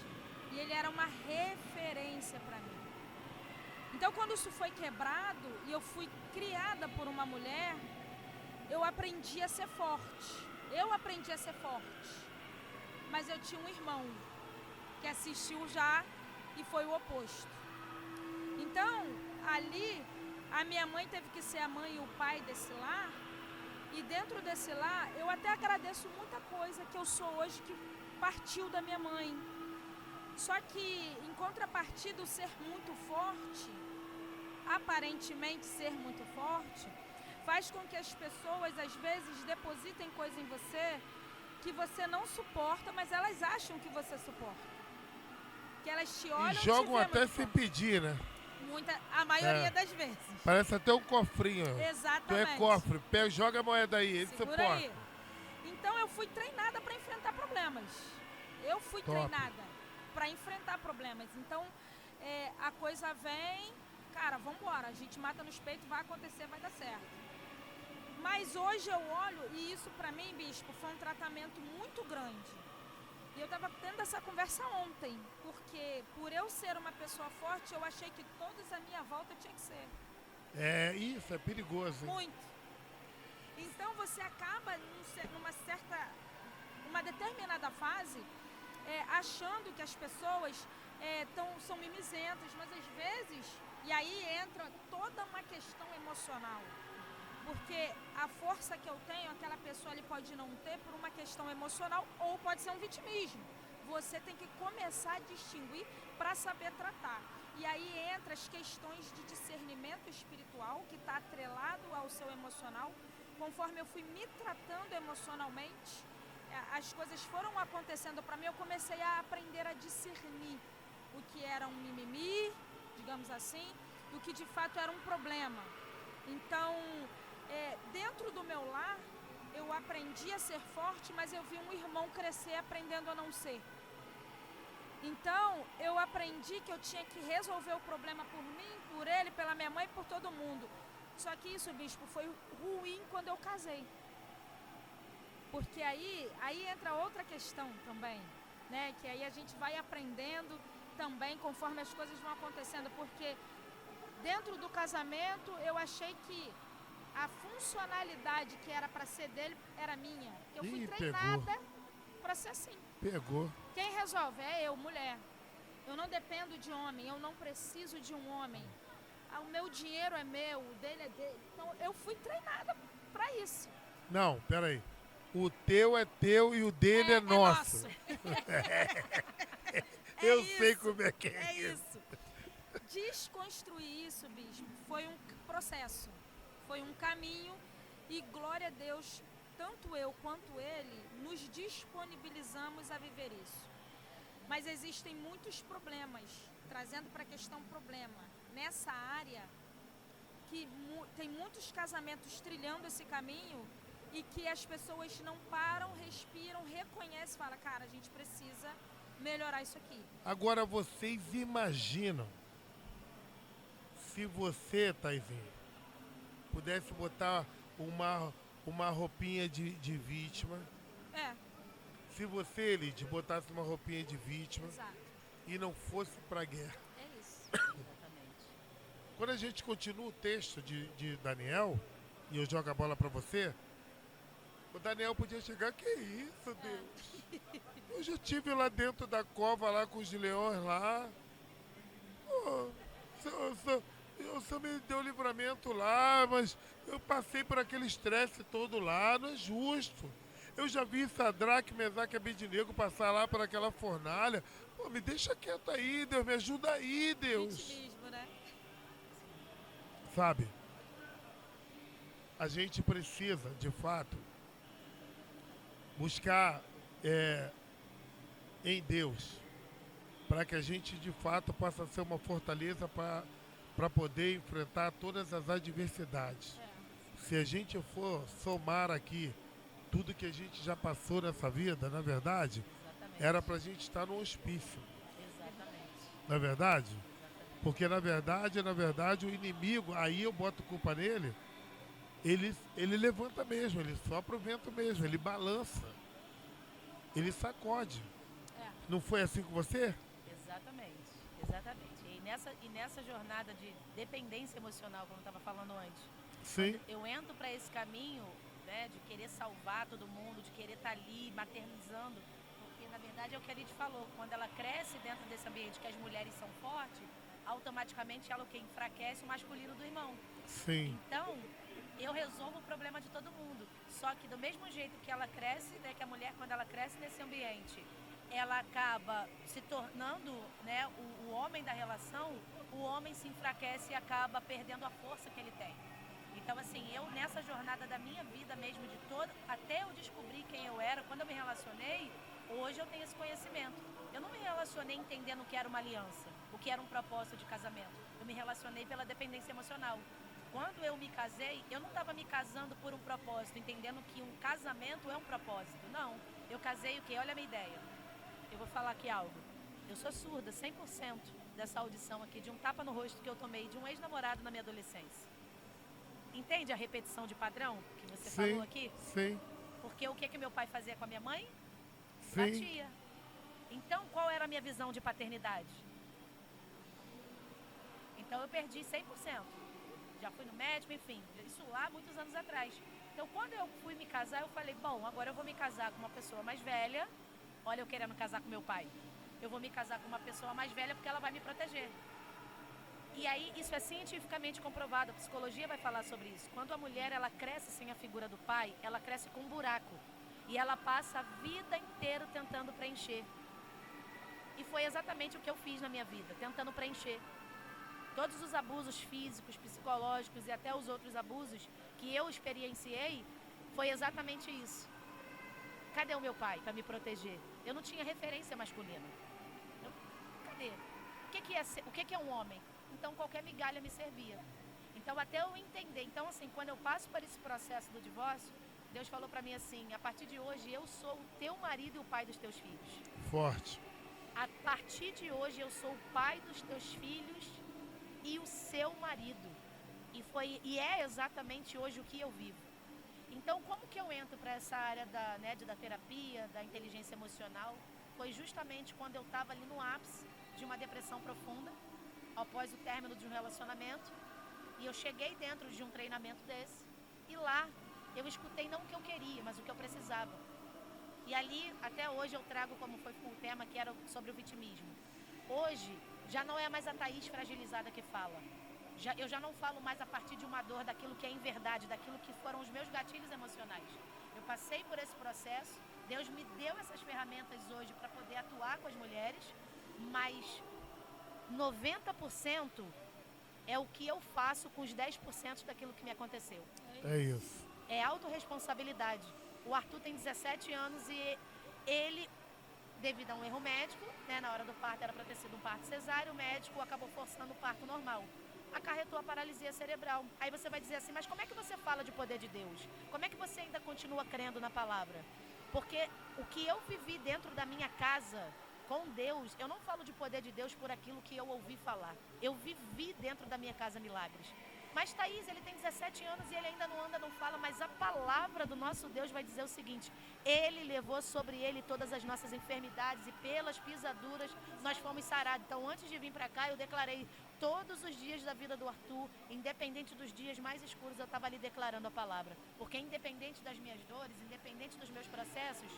E ele era uma referência para mim. Então, quando isso foi quebrado e eu fui criada por uma mulher, eu aprendi a ser forte. Mas eu tinha um irmão que assistiu já e foi o oposto. Então, ali, a minha mãe teve que ser a mãe e o pai desse lar. E dentro desse lar, eu até agradeço muita coisa que eu sou hoje que partiu da minha mãe. Só que, em contrapartida, o ser muito forte, aparentemente ser muito forte, faz com que as pessoas, às vezes, depositem coisa em você que você não suporta, mas elas acham que você suporta. Que elas te olham e jogam te vê até muito se forte. pedir, né? A maioria das vezes. Parece até um cofrinho. Tu Exatamente. é cofre, pega, joga a moeda aí, ele Segura suporta. aí. Então eu fui treinada para enfrentar problemas. Eu fui Top. treinada para enfrentar problemas. Então a coisa vem, cara, vamos embora. A gente mata nos peitos, vai acontecer, vai dar certo. Mas hoje eu olho, e isso para mim, bispo, foi um tratamento muito grande. E eu estava tendo essa conversa ontem, porque por eu ser uma pessoa forte, eu achei que todos à minha volta tinha que ser. É, isso é perigoso, hein? Muito. Então você acaba numa determinada fase achando que as pessoas são mimizentas, mas às vezes, e aí entra toda uma questão emocional. Porque a força que eu tenho, aquela pessoa ele pode não ter por uma questão emocional ou pode ser um vitimismo. Você tem que começar a distinguir para saber tratar. E aí entra as questões de discernimento espiritual, que está atrelado ao seu emocional. Conforme eu fui me tratando emocionalmente, as coisas foram acontecendo para mim, eu comecei a aprender a discernir o que era um mimimi, digamos assim, do que de fato era um problema. Então, dentro do meu lar, eu aprendi a ser forte, mas eu vi um irmão crescer aprendendo a não ser. Então, eu aprendi que eu tinha que resolver o problema por mim, por ele, pela minha mãe e por todo mundo. Só que isso, bispo, foi ruim quando eu casei. Porque aí entra outra questão também, né? Que aí a gente vai aprendendo também conforme as coisas vão acontecendo. Porque dentro do casamento, eu achei que a funcionalidade que era para ser dele era minha. Eu fui treinada para ser assim. Pegou. Quem resolve? É eu, mulher. Eu não dependo de homem, eu não preciso de um homem. O meu dinheiro é meu, o dele é dele. Então, eu fui treinada para isso. Não, peraí. O teu é teu e o dele é nosso. Eu sei como é que é isso. Desconstruir isso, bispo, foi um processo. Foi um caminho e, glória a Deus, tanto eu quanto ele nos disponibilizamos a viver isso. Mas existem muitos problemas, trazendo para a questão problema, nessa área, que tem muitos casamentos trilhando esse caminho e que as pessoas não param, respiram, reconhecem e falam, cara, a gente precisa melhorar isso aqui. Agora vocês imaginam se você, Taizinho, pudesse botar uma roupinha de vítima. Se você, Elide, botasse uma roupinha de vítima. Exato. E não fosse pra guerra. É isso. Exatamente. Quando a gente continua o texto de Daniel, e eu jogo a bola pra você, o Daniel podia chegar, que isso, Deus? Eu já estive lá dentro da cova, lá com os leões lá. Oh, o Senhor me deu livramento lá, mas eu passei por aquele estresse todo lá, não é justo. Eu já vi Sadraque, Mesaque e Abednego passar lá por aquela fornalha. Pô, me deixa quieto aí, Deus, me ajuda aí, Deus. Vitimismo, né? Sabe? A gente precisa, de fato, buscar em Deus, para que a gente, de fato, possa ser uma fortaleza para poder enfrentar todas as adversidades. Se a gente for somar aqui tudo que a gente já passou nessa vida, na verdade, era para a gente estar no hospício. Exatamente. Na verdade? Porque, na verdade, o inimigo, aí eu boto culpa nele, ele levanta mesmo, ele sopra o vento mesmo, ele balança, ele sacode. Não foi assim com você? Exatamente, exatamente. E nessa jornada de dependência emocional, como eu estava falando antes, Sim. eu entro para esse caminho, né, de querer salvar todo mundo, de querer estar ali maternizando, porque na verdade é o que a Lid falou, quando ela cresce dentro desse ambiente que as mulheres são fortes, automaticamente ela o que enfraquece o masculino do irmão. Sim. Então, eu resolvo o problema de todo mundo. Só que do mesmo jeito que ela cresce, né, que a mulher quando ela cresce nesse ambiente, ela acaba se tornando, né, o homem da relação, o homem se enfraquece e acaba perdendo a força que ele tem. Então, assim, eu nessa jornada da minha vida mesmo, até eu descobrir quem eu era, quando eu me relacionei, hoje eu tenho esse conhecimento. Eu não me relacionei entendendo o que era uma aliança, o que era um propósito de casamento. Eu me relacionei pela dependência emocional. Quando eu me casei, eu não estava me casando por um propósito, entendendo que um casamento é um propósito. Não, eu casei o quê? Olha a minha ideia. Eu vou falar aqui algo. Eu sou surda 100% dessa audição aqui, de um tapa no rosto que eu tomei de um ex-namorado na minha adolescência. Entende a repetição de padrão que você falou aqui? Sim. Porque o que meu pai fazia com a minha mãe? Sim. Batia. Então, qual era a minha visão de paternidade? Então, eu perdi 100%. Já fui no médico, enfim, isso lá muitos anos atrás. Então, quando eu fui me casar, eu falei, bom, agora eu vou me casar com uma pessoa mais velha. Olha, eu querendo casar com meu pai. Eu vou me casar com uma pessoa mais velha porque ela vai me proteger. E aí, isso é cientificamente comprovado, a psicologia vai falar sobre isso. Quando a mulher, ela cresce sem a figura do pai, ela cresce com um buraco. E ela passa a vida inteira tentando preencher. E foi exatamente o que eu fiz na minha vida, tentando preencher. Todos os abusos físicos, psicológicos e até os outros abusos que eu experienciei, foi exatamente isso. Cadê o meu pai para me proteger? Eu não tinha referência masculina. Cadê? O que é um homem? Então, qualquer migalha me servia. Então, até eu entender. Então, assim, quando eu passo por esse processo do divórcio, Deus falou para mim assim, a partir de hoje, eu sou o teu marido e o pai dos teus filhos. Forte. A partir de hoje eu sou o pai dos teus filhos e o seu marido. E é exatamente hoje o que eu vivo. Então, como que eu entro para essa área da terapia, da inteligência emocional? Foi justamente quando eu estava ali no ápice de uma depressão profunda, após o término de um relacionamento. E eu cheguei dentro de um treinamento desse. E lá eu escutei não o que eu queria, mas o que eu precisava. E ali, até hoje, eu trago como foi o tema, que era sobre o vitimismo. Hoje, já não é mais a Thaís fragilizada que fala. Eu já não falo mais a partir de uma dor, daquilo que é em verdade, daquilo que foram os meus gatilhos emocionais. Eu passei por esse processo, Deus me deu essas ferramentas hoje para poder atuar com as mulheres, mas 90% é o que eu faço com os 10% daquilo que me aconteceu. É isso. É autorresponsabilidade. O Arthur tem 17 anos e ele, devido a um erro médico, né, na hora do parto era para ter sido um parto cesáreo, o médico acabou forçando o parto normal. Acarretou a paralisia cerebral. Aí você vai dizer assim, mas como é que você fala de poder de Deus? Como é que você ainda continua crendo na palavra? Porque o que eu vivi dentro da minha casa com Deus, eu não falo de poder de Deus por aquilo que eu ouvi falar. Eu vivi dentro da minha casa milagres. Mas Thaís, ele tem 17 anos e ele ainda não anda, não fala, mas a palavra do nosso Deus vai dizer o seguinte: ele levou sobre ele todas as nossas enfermidades e pelas pisaduras nós fomos sarados. Então, antes de vir para cá, eu declarei todos os dias da vida do Arthur, independente dos dias mais escuros, eu estava ali declarando a palavra. Porque independente das minhas dores, independente dos meus processos,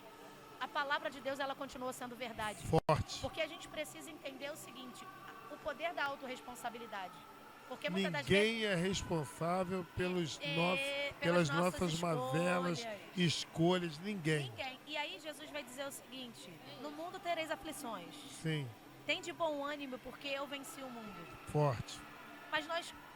a palavra de Deus, ela continua sendo verdade. Forte. Porque a gente precisa entender o seguinte, o poder da autorresponsabilidade. Porque muitas das Ninguém é responsável pelas nossas mazelas, escolhas, ninguém. E aí Jesus vai dizer o seguinte, no mundo tereis aflições. Sim. Tem de bom ânimo porque eu venci o mundo. Forte.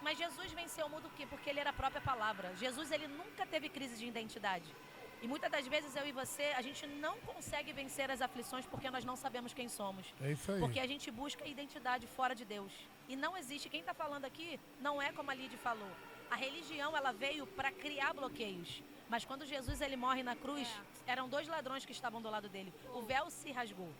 Mas Jesus venceu o mundo o quê? Porque ele era a própria palavra. Jesus, ele nunca teve crise de identidade. E muitas das vezes eu e você, a gente não consegue vencer as aflições porque nós não sabemos quem somos. É isso aí. Porque a gente busca identidade fora de Deus. E não existe. Quem está falando aqui não é como a Lide falou. A religião, ela veio para criar bloqueios. Mas quando Jesus ele morre na cruz, eram 2 ladrões que estavam do lado dele. O véu se rasgou.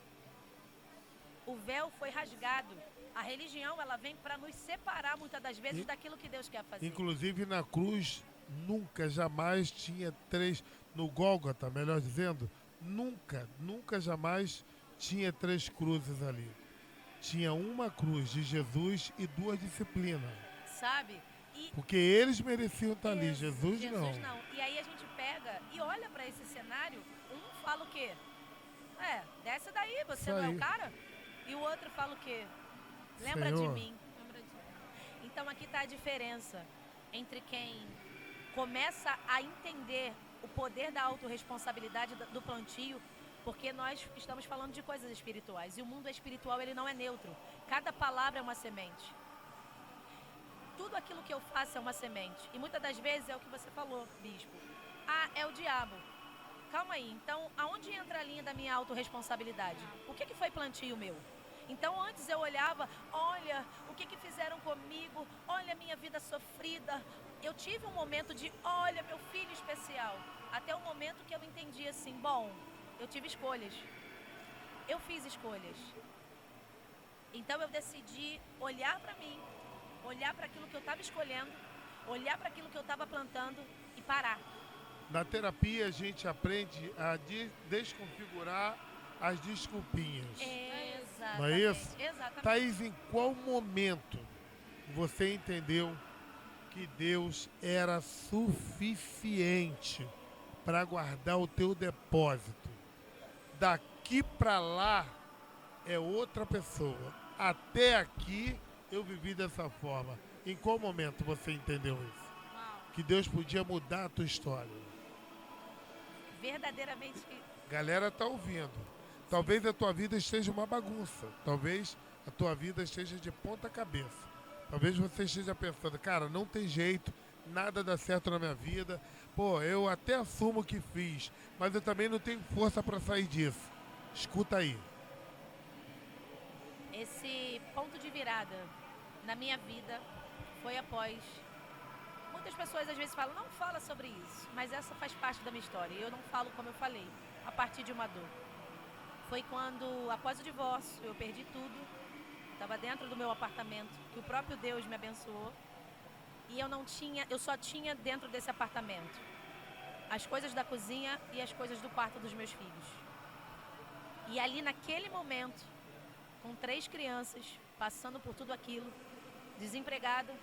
O véu foi rasgado. A religião, ela vem para nos separar muitas das vezes daquilo que Deus quer fazer. Inclusive na cruz, nunca, jamais tinha 3... No Gólgota, melhor dizendo, nunca, jamais tinha 3 cruzes ali. Tinha uma cruz de Jesus e 2 disciplinas. Sabe? Porque eles mereciam estar ali, Jesus não. E aí a gente pega e olha para esse cenário, um fala o quê? Desce daí, você não é o cara? E o outro fala o quê? Lembra de mim. Então aqui está a diferença entre quem começa a entender o poder da autorresponsabilidade do plantio, porque nós estamos falando de coisas espirituais e o mundo espiritual ele não é neutro. Cada palavra é uma semente. Tudo aquilo que eu faço é uma semente. E muitas das vezes é o que você falou, bispo. É o diabo. Calma aí, então aonde entra a linha da minha autorresponsabilidade? O que foi plantio meu? Então antes eu olhava, olha, o que fizeram comigo, olha a minha vida sofrida. Eu tive um momento de, olha, meu filho especial. Até o momento que eu entendi assim, bom, eu tive escolhas. Eu fiz escolhas. Então eu decidi olhar para mim, olhar para aquilo que eu estava escolhendo, olhar para aquilo que eu estava plantando e parar. Na terapia a gente aprende a desconfigurar as desculpinhas. Exatamente. Não é isso? Exatamente. Thaís, em qual momento você entendeu que Deus era suficiente para guardar o teu depósito? Daqui para lá é outra pessoa. Até aqui eu vivi dessa forma. Em qual momento você entendeu isso? Que Deus podia mudar a tua história? Verdadeiramente. Galera tá ouvindo. Talvez a tua vida esteja uma bagunça. Talvez a tua vida esteja de ponta cabeça. Talvez você esteja pensando, cara, não tem jeito, nada dá certo na minha vida. Pô, eu até assumo que fiz, mas eu também não tenho força para sair disso. Escuta aí. Esse ponto de virada na minha vida foi após... Muitas pessoas às vezes falam, não fala sobre isso, mas essa faz parte da minha história. E eu não falo como eu falei, a partir de uma dor. foi quando, após o divórcio, eu perdi tudo. Estava dentro do meu apartamento, que o próprio Deus me abençoou. E eu só tinha dentro desse apartamento as coisas da cozinha e as coisas do quarto dos meus filhos. E ali naquele momento, com 3 crianças, passando por tudo aquilo, desempregada,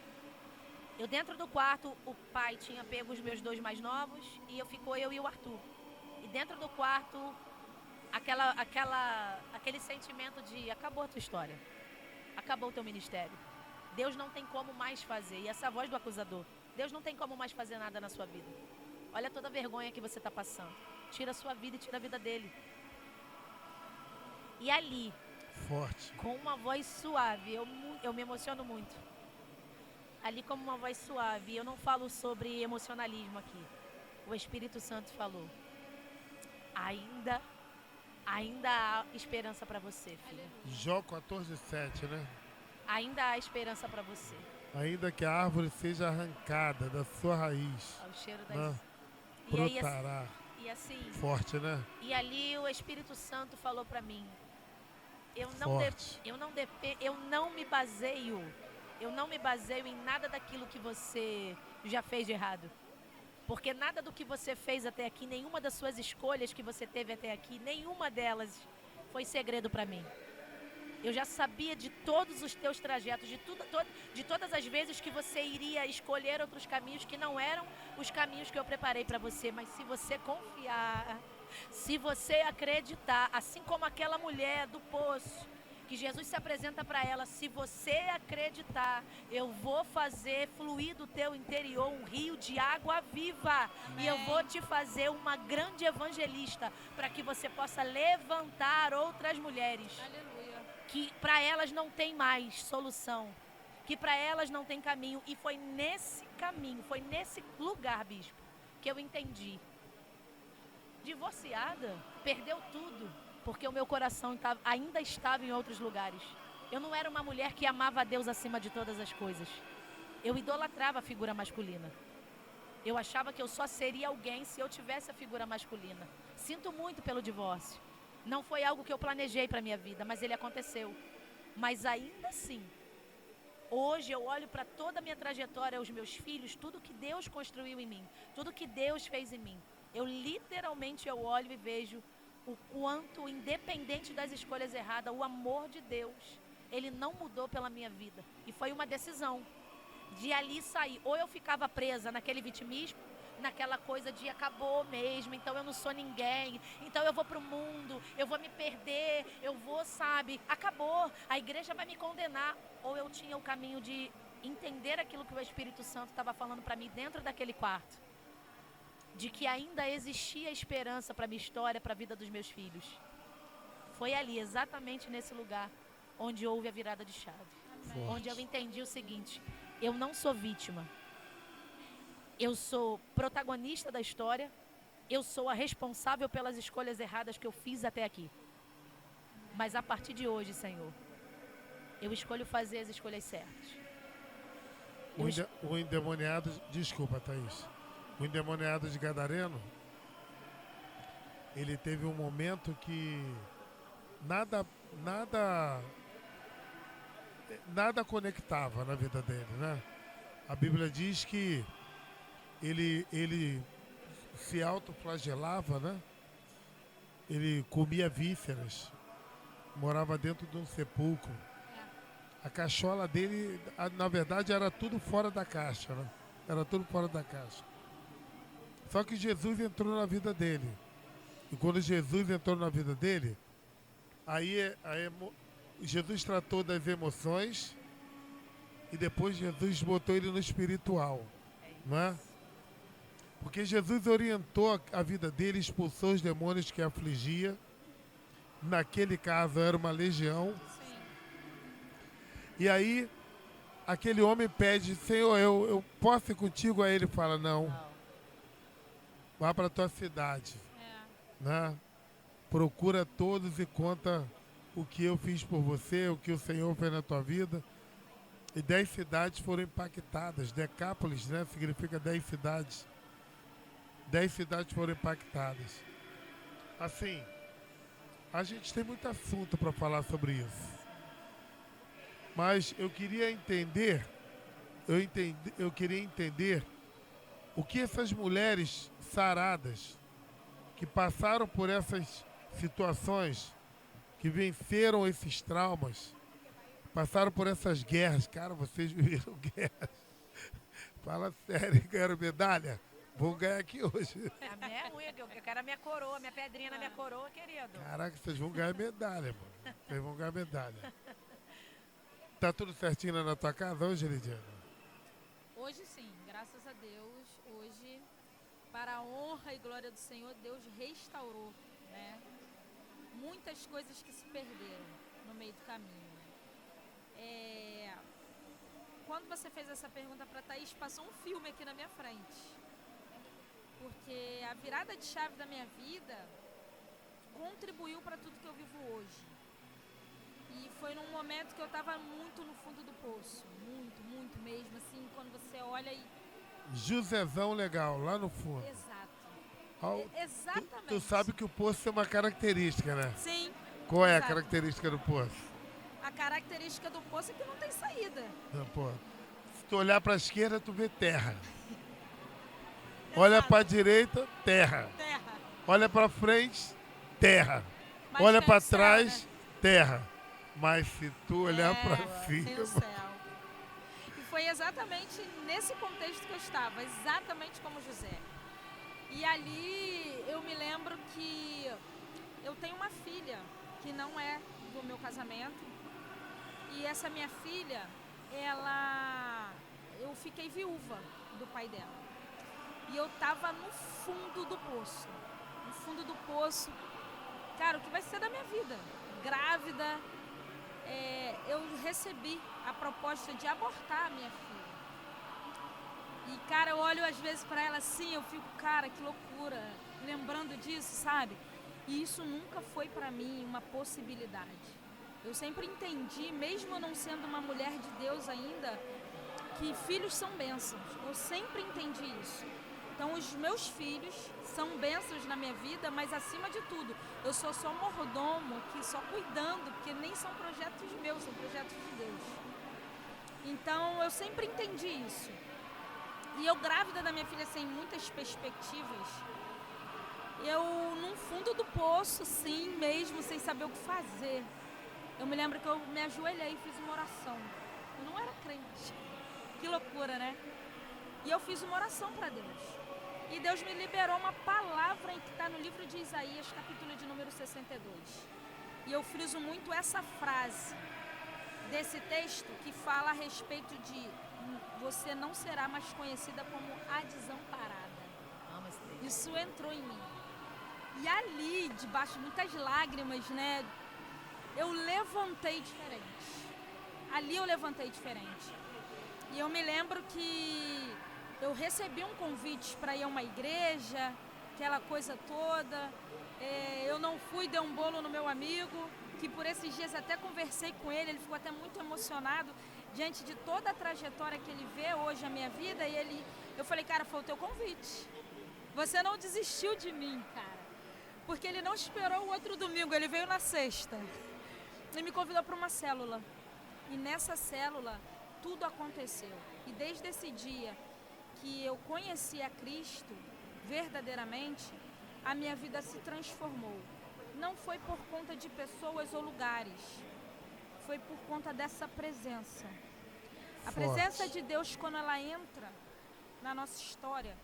eu dentro do quarto, o pai tinha pego os meus 2 mais novos e ficou eu e o Arthur. E dentro do quarto, aquele sentimento de acabou a tua história, acabou o teu ministério. Deus não tem como mais fazer. E essa voz do acusador, Deus não tem como mais fazer nada na sua vida. Olha toda a vergonha que você está passando. Tira a sua vida e tira a vida dele. E ali, Forte. com uma voz suave, eu me emociono muito. Ali como uma voz suave, eu não falo sobre emocionalismo aqui. O Espírito Santo falou. Ainda há esperança para você, filho. Jó 14:7, né? Ainda há esperança para você. Ainda que a árvore seja arrancada da sua raiz, Ao cheiro das... né? E aí, Brotará. e assim, Forte, né? e ali o Espírito Santo falou para mim. Eu Forte. não me baseio em nada daquilo que você já fez de errado. Porque nada do que você fez até aqui, nenhuma das suas escolhas que você teve até aqui, nenhuma delas foi segredo para mim. Eu já sabia de todos os teus trajetos, de todas as vezes que você iria escolher outros caminhos que não eram os caminhos que eu preparei para você. Mas se você confiar, se você acreditar, assim como aquela mulher do poço, que Jesus se apresenta para ela, se você acreditar, eu vou fazer fluir do teu interior um rio de água viva. Amém. E eu vou te fazer uma grande evangelista para que você possa levantar outras mulheres. Aleluia. Que para elas não tem mais solução, que para elas não tem caminho. E foi nesse caminho, foi nesse lugar, bispo, que eu entendi. Divorciada, perdeu tudo, porque o meu coração ainda estava em outros lugares. Eu não era uma mulher que amava a Deus acima de todas as coisas. Eu idolatrava a figura masculina. Eu achava que eu só seria alguém se eu tivesse a figura masculina. Sinto muito pelo divórcio. Não foi algo que eu planejei para a minha vida, mas ele aconteceu. Mas ainda assim, hoje eu olho para toda a minha trajetória, os meus filhos, tudo que Deus construiu em mim, tudo que Deus fez em mim. Eu literalmente olho e vejo o quanto, independente das escolhas erradas, o amor de Deus, ele não mudou pela minha vida. E foi uma decisão de ali sair. Ou eu ficava presa naquele vitimismo, naquela coisa de acabou mesmo, então eu não sou ninguém, então eu vou pro mundo, eu vou me perder, eu vou, sabe, acabou, a igreja vai me condenar. Ou eu tinha o caminho de entender aquilo que o Espírito Santo estava falando para mim dentro daquele quarto, de que ainda existia esperança para minha história, para a vida dos meus filhos. Foi ali, exatamente nesse lugar, onde houve a virada de chave. Forte. Onde eu entendi o seguinte: eu não sou vítima. Eu sou protagonista da história. Eu sou a responsável pelas escolhas erradas que eu fiz até aqui. Mas a partir de hoje, Senhor, eu escolho fazer as escolhas certas. O endemoniado... Desculpa, Thaís. O endemoniado de Gadareno, ele teve um momento que nada conectava na vida dele, né? A Bíblia diz que ele se autoflagelava, né? Ele comia vísceras, morava dentro de um sepulcro. A cachola dele, na verdade, era tudo fora da caixa, né? Era tudo fora da caixa. Só que Jesus entrou na vida dele. E quando Jesus entrou na vida dele, Jesus tratou das emoções e depois Jesus botou ele no espiritual, não é? Porque Jesus orientou a vida dele, expulsou os demônios que afligia. Naquele caso era uma legião. Sim. E aí aquele homem pede: Senhor, eu posso ir contigo? Aí ele fala: não. Vá para a tua cidade. Né? Procura todos e conta o que eu fiz por você, o que o Senhor fez na tua vida. E 10 cidades foram impactadas. Decápolis, né? Significa 10 cidades. 10 cidades foram impactadas. Assim, A gente tem muito assunto para falar sobre isso. Mas eu queria entender, eu queria entender o que essas mulheres saradas que passaram por essas situações, que venceram esses traumas, passaram por essas guerras. Cara, vocês viveram guerras. Fala sério, ganharam medalha? Vou ganhar aqui hoje. A minha é ruim, eu quero a minha coroa, minha pedrinha na minha coroa, querido. Caraca, vocês vão ganhar medalha, mano. Vocês vão ganhar medalha. Tá tudo certinho lá na tua casa hoje, Lidiana? Hoje sim, graças a Deus, hoje, para a honra e glória do Senhor, Deus restaurou, né? Muitas coisas que se perderam no meio do caminho. Quando você fez essa pergunta para a Thaís, passou um filme aqui na minha frente. Porque a virada de chave da minha vida contribuiu para tudo que eu vivo hoje. E foi num momento que eu estava muito no fundo do poço. Muito, muito mesmo, assim, quando você olha e... Josézão legal, lá no fundo. Exato. Exatamente. Tu sabe que o poço tem uma característica, né? Sim. Qual é exato. a característica do poço? A característica do poço é que não tem saída. Não, pô. Se tu olhar pra esquerda, tu vê terra. Olha pra direita, terra. Terra. Olha pra frente, terra. Mas Olha tem pra o céu, trás, né? terra. Mas se tu olhar pra Tem cima... o céu. E foi exatamente nesse contexto que eu estava, exatamente como José. E ali eu me lembro que eu tenho uma filha que não é do meu casamento. E essa minha filha, eu fiquei viúva do pai dela. E eu tava no fundo do poço. No fundo do poço. Cara, o que vai ser da minha vida? Grávida. Eu recebi a proposta de abortar a minha filha. E, cara, eu olho às vezes pra ela assim, eu fico, cara, que loucura. Lembrando disso, sabe? E isso nunca foi pra mim uma possibilidade. Eu sempre entendi, mesmo não sendo uma mulher de Deus ainda, que filhos são bênçãos. Eu sempre entendi isso. Então, os meus filhos são bênçãos na minha vida, mas acima de tudo, eu sou só mordomo, que só cuidando, porque nem são projetos meus, são projetos de Deus. Então, eu sempre entendi isso. E eu grávida da minha filha sem muitas perspectivas, eu num fundo do poço, sim, mesmo, sem saber o que fazer. Eu me lembro que eu me ajoelhei e fiz uma oração. Eu não era crente. Que loucura, né? E eu fiz uma oração para Deus. E Deus me liberou uma palavra que está no livro de Isaías, capítulo de número 62. E eu friso muito essa frase desse texto que fala a respeito de você não será mais conhecida como a desamparada. Isso entrou em mim. E ali, debaixo de muitas lágrimas, né, eu levantei diferente. Ali eu levantei diferente. E eu me lembro que eu recebi um convite para ir a uma igreja, aquela coisa toda. Eu não fui, dei um bolo no meu amigo, que por esses dias até conversei com ele, ele ficou até muito emocionado diante de toda a trajetória que ele vê hoje a minha vida. E eu falei, cara, foi o teu convite. Você não desistiu de mim, cara. Porque ele não esperou o outro domingo, ele veio na sexta. Ele me convidou para uma célula. E nessa célula, tudo aconteceu. E desde esse dia que eu conheci a Cristo, verdadeiramente, a minha vida se transformou. Não foi por conta de pessoas ou lugares. Foi por conta dessa presença. A presença de Deus, quando ela entra na nossa história,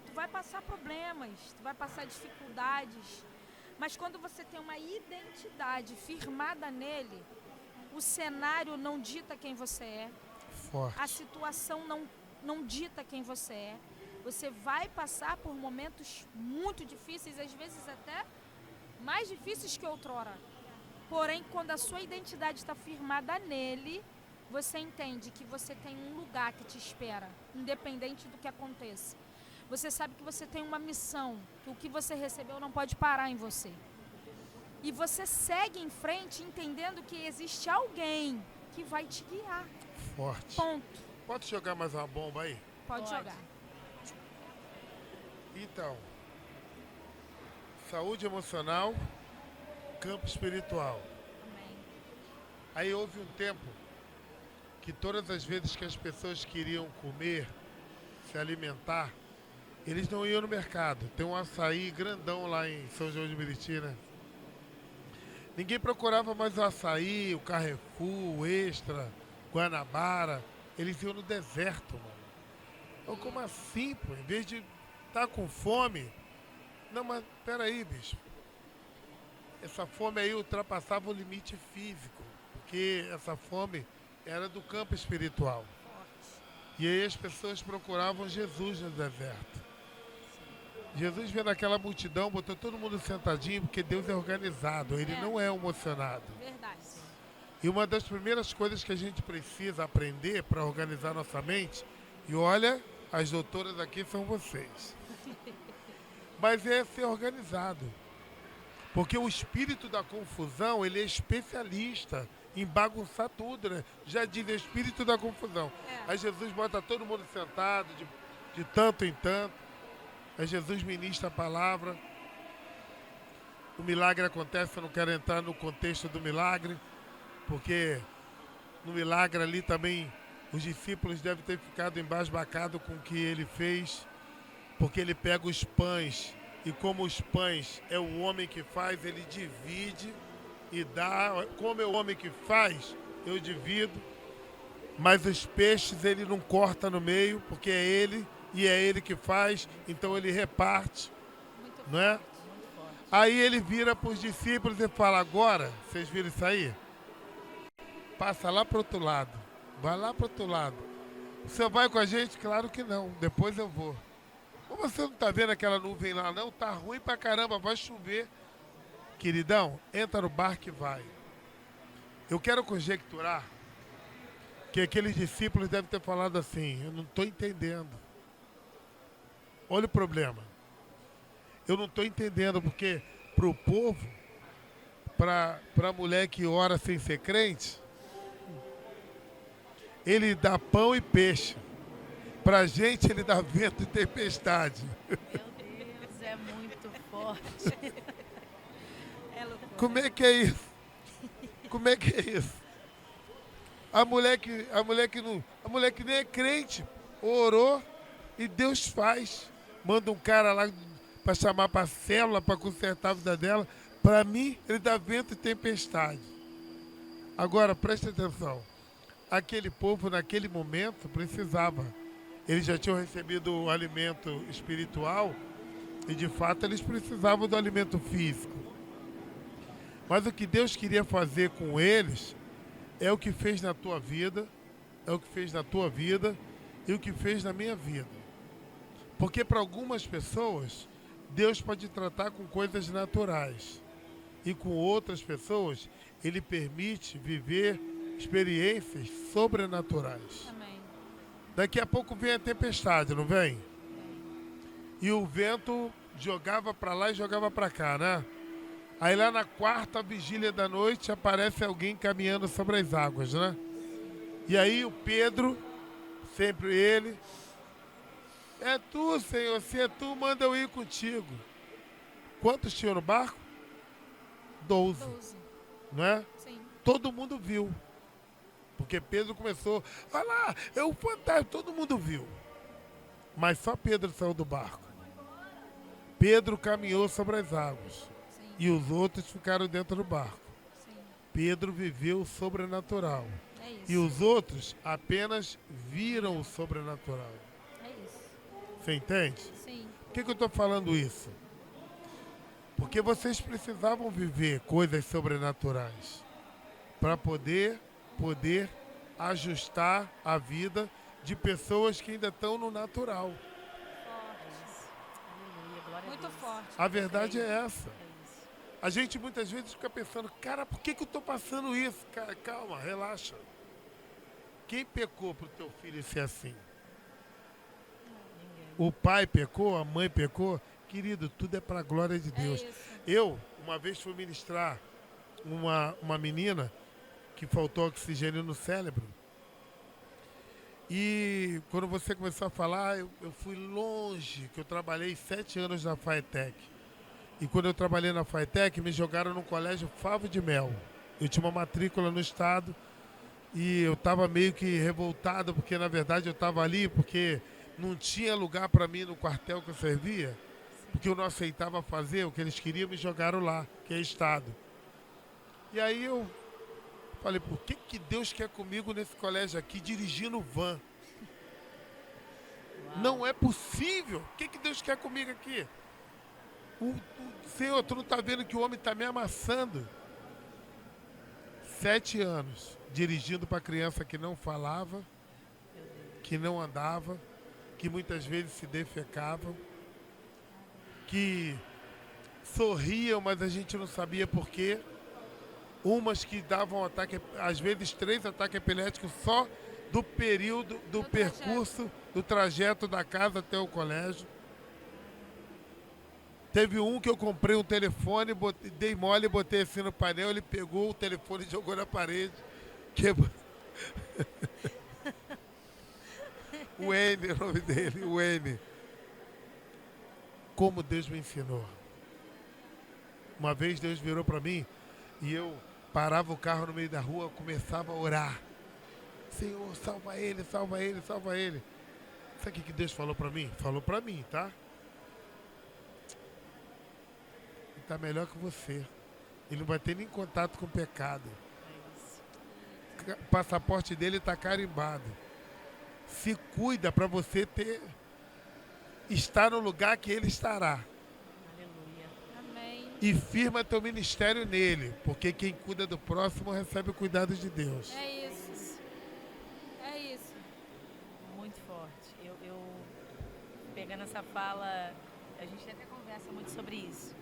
tu vai passar problemas, tu vai passar dificuldades. Mas quando você tem uma identidade firmada nele, o cenário não dita quem você é. Forte. A situação não dita quem você é. Você vai passar por momentos muito difíceis, às vezes até mais difíceis que outrora. Porém, quando a sua identidade está firmada nele, você entende que você tem um lugar que te espera, independente do que aconteça. Você sabe que você tem uma missão, que o que você recebeu não pode parar em você. E você segue em frente entendendo que existe alguém que vai te guiar. Forte. Ponto. Pode jogar mais uma bomba aí? Pode jogar. Então, saúde emocional, campo espiritual. Amém. Aí houve um tempo que todas as vezes que as pessoas queriam comer, se alimentar, eles não iam no mercado. Tem um açaí grandão lá em São João de Meriti, né? Ninguém procurava mais o açaí, o Carrefour, o Extra, Guanabara. Eles iam no deserto, mano. Então, como assim, pô? Em vez de estar com fome... Não, mas peraí, bicho. Essa fome aí ultrapassava o limite físico. Porque essa fome era do campo espiritual. E aí as pessoas procuravam Jesus no deserto. Jesus vendo aquela multidão, botou todo mundo sentadinho, porque Deus é organizado, ele não é emocionado. Verdade. E uma das primeiras coisas que a gente precisa aprender para organizar nossa mente, e olha, as doutoras aqui são vocês, mas é ser organizado. Porque o espírito da confusão, ele é especialista em bagunçar tudo, né? Já diz, é o espírito da confusão. Aí Jesus bota todo mundo sentado, de tanto em tanto. Aí Jesus ministra a palavra. O milagre acontece, eu não quero entrar no contexto do milagre, porque no milagre ali também os discípulos devem ter ficado embasbacados com o que ele fez, porque ele pega os pães, e como os pães é o homem que faz, ele divide e dá. Como é o homem que faz, eu divido, mas os peixes ele não corta no meio, porque é ele, e é ele que faz, então ele reparte, não é? Aí ele vira para os discípulos e fala, agora, vocês viram isso aí? Passa lá para o outro lado, vai lá para o outro lado. O senhor vai com a gente? Claro que não, depois eu vou. Ou você não está vendo aquela nuvem lá não? Tá ruim pra caramba, vai chover. Queridão, entra no barco e vai. Eu quero conjecturar que aqueles discípulos devem ter falado assim, eu não estou entendendo. Olha o problema. Eu não estou entendendo, porque para o povo, para a mulher que ora sem ser crente, ele dá pão e peixe. Para a gente, ele dá vento e tempestade. Meu Deus, é muito forte. É loucura. Como é que é isso? Como é que é isso? A mulher que nem é crente, orou e Deus faz. Manda um cara lá para chamar para a célula, para consertar a vida dela. Para mim, ele dá vento e tempestade. Agora, preste atenção. Aquele povo, naquele momento, precisava. Eles já tinham recebido o alimento espiritual e, de fato, eles precisavam do alimento físico. Mas o que Deus queria fazer com eles é o que fez na tua vida, é o que fez na tua vida e o que fez na minha vida. Porque para algumas pessoas, Deus pode tratar com coisas naturais. E com outras pessoas, Ele permite viver experiências sobrenaturais. Amém. Daqui a pouco vem a tempestade, não vem? E o vento jogava para lá e jogava para cá, né? Aí lá na quarta vigília da noite aparece alguém caminhando sobre as águas, né? E aí o Pedro, sempre ele, é tu, Senhor, se é tu, manda eu ir contigo. Quantos tinham no barco? 12, 12. não é? Sim. Todo mundo viu. Porque Pedro começou, olha lá, é um fantasma, todo mundo viu. Mas só Pedro saiu do barco. Pedro caminhou sobre as águas. Sim. E os outros ficaram dentro do barco. Sim. Pedro viveu o sobrenatural. É isso. E os outros apenas viram o sobrenatural. É isso. Você entende? Sim. Por que eu estou falando isso? Porque vocês precisavam viver coisas sobrenaturais para poder ajustar a vida de pessoas que ainda estão no natural. Aleluia, glória a Muito Deus. forte. A verdade é essa. É isso. A gente muitas vezes fica pensando, cara, por que eu estou passando isso? Cara, calma, relaxa. Quem pecou para o teu filho ser assim? O pai pecou, a mãe pecou? Querido, tudo é para a glória de Deus. É isso. Eu, uma vez fui ministrar uma menina que faltou oxigênio no cérebro. E quando você começou a falar, eu fui longe, que eu trabalhei 7 anos na Faetec. E quando eu trabalhei na FATEC, me jogaram no colégio Favo de Mel. Eu tinha uma matrícula no estado e eu estava meio que revoltado, porque na verdade eu estava ali porque não tinha lugar para mim no quartel que eu servia, porque eu não aceitava fazer o que eles queriam, me jogaram lá, que é estado. E aí eu falei, por que Deus quer comigo nesse colégio aqui, dirigindo van? Não é possível. O que Deus quer comigo aqui? Senhor, tu não está vendo que o homem está me amassando? 7 anos dirigindo para criança que não falava, que não andava, que muitas vezes se defecavam, que sorriam, mas a gente não sabia por quê. Umas que davam ataque, às vezes 3 ataques epiléticos só do período, do percurso, do trajeto da casa até o colégio. Teve um que eu comprei um telefone, dei mole, botei assim no painel, ele pegou o telefone e jogou na parede. Quebrou. O N, o nome dele, o N. Como Deus me ensinou. Uma vez Deus virou para mim e eu parava o carro no meio da rua, começava a orar. Senhor, salva ele, salva ele, salva ele. Sabe o que Deus falou para mim? Falou para mim, tá? Ele está melhor que você. Ele não vai ter nem contato com o pecado. O passaporte dele está carimbado. Se cuida para você estar no lugar que ele estará. Aleluia. Amém. E firma teu ministério nele, porque quem cuida do próximo recebe o cuidado de Deus. É isso. É isso. Muito forte. Eu pegando essa fala, a gente até conversa muito sobre isso.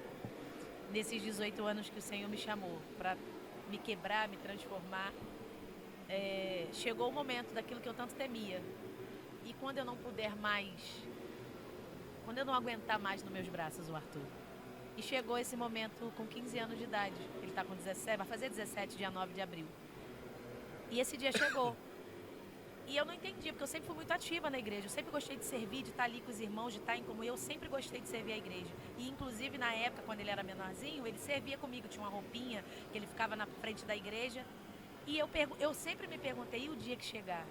Nesses 18 anos que o Senhor me chamou para me quebrar, me transformar, chegou o momento daquilo que eu tanto temia. E quando eu não puder mais, quando eu não aguentar mais nos meus braços o Arthur. E chegou esse momento com 15 anos de idade. Ele está com 17, vai fazer 17, dia 9 de abril. E esse dia chegou. E eu não entendi, porque eu sempre fui muito ativa na igreja. Eu sempre gostei de servir, de estar ali com os irmãos, de estar em comunhão. Eu sempre gostei de servir a igreja. E, inclusive, na época, quando ele era menorzinho, ele servia comigo. Tinha uma roupinha, que ele ficava na frente da igreja. E eu sempre me perguntei, e o dia que chegar?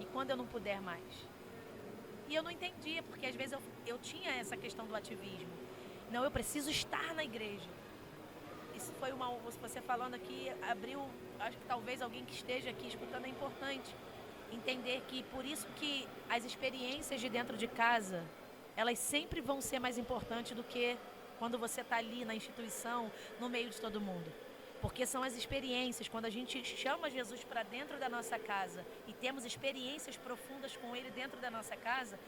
E quando eu não puder mais? E eu não entendia, porque às vezes eu tinha essa questão do ativismo. Não, eu preciso estar na igreja. Isso foi você falando aqui, abriu, acho que talvez alguém que esteja aqui escutando é importante. Entender que por isso que as experiências de dentro de casa, elas sempre vão ser mais importantes do que quando você está ali na instituição, no meio de todo mundo. Porque são as experiências, quando a gente chama Jesus para dentro da nossa casa e temos experiências profundas com Ele dentro da nossa casa,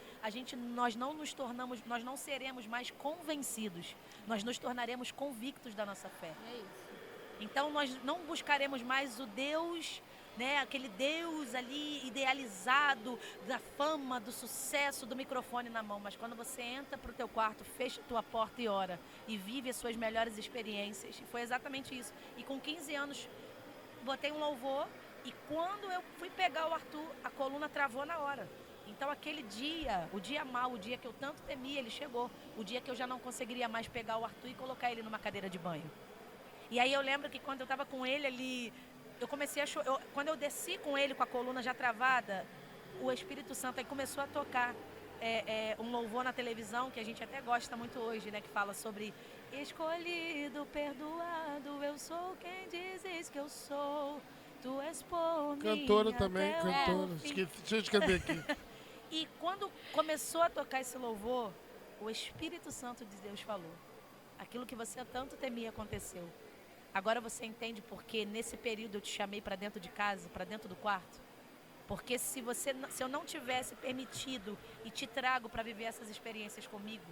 nós não seremos mais convencidos, nós nos tornaremos convictos da nossa fé. É isso. Então nós não buscaremos mais o Deus, né, aquele Deus ali idealizado da fama, do sucesso, do microfone na mão. Mas quando você entra para o teu quarto, fecha a tua porta e ora. E vive as suas melhores experiências. E foi exatamente isso. E com 15 anos, botei um louvor. E quando eu fui pegar o Arthur, a coluna travou na hora. Então aquele dia, o dia mau, o dia que eu tanto temia, ele chegou. O dia que eu já não conseguiria mais pegar o Arthur e colocar ele numa cadeira de banho. E aí eu lembro que quando eu estava com ele ali, eu comecei a chorar. Quando eu desci com ele, com a coluna já travada, o Espírito Santo aí começou a tocar um louvor na televisão, que a gente até gosta muito hoje, né? Que fala sobre escolhido, perdoado, eu sou quem dizes que eu sou, tu és por mim. Cantora também, até o cantora. fim. Deixa eu escrever aqui. E quando começou a tocar esse louvor, o Espírito Santo de Deus falou. Aquilo que você tanto temia aconteceu. Agora você entende porque nesse período eu te chamei para dentro de casa, para dentro do quarto? Porque se eu não tivesse permitido e te trago para viver essas experiências comigo,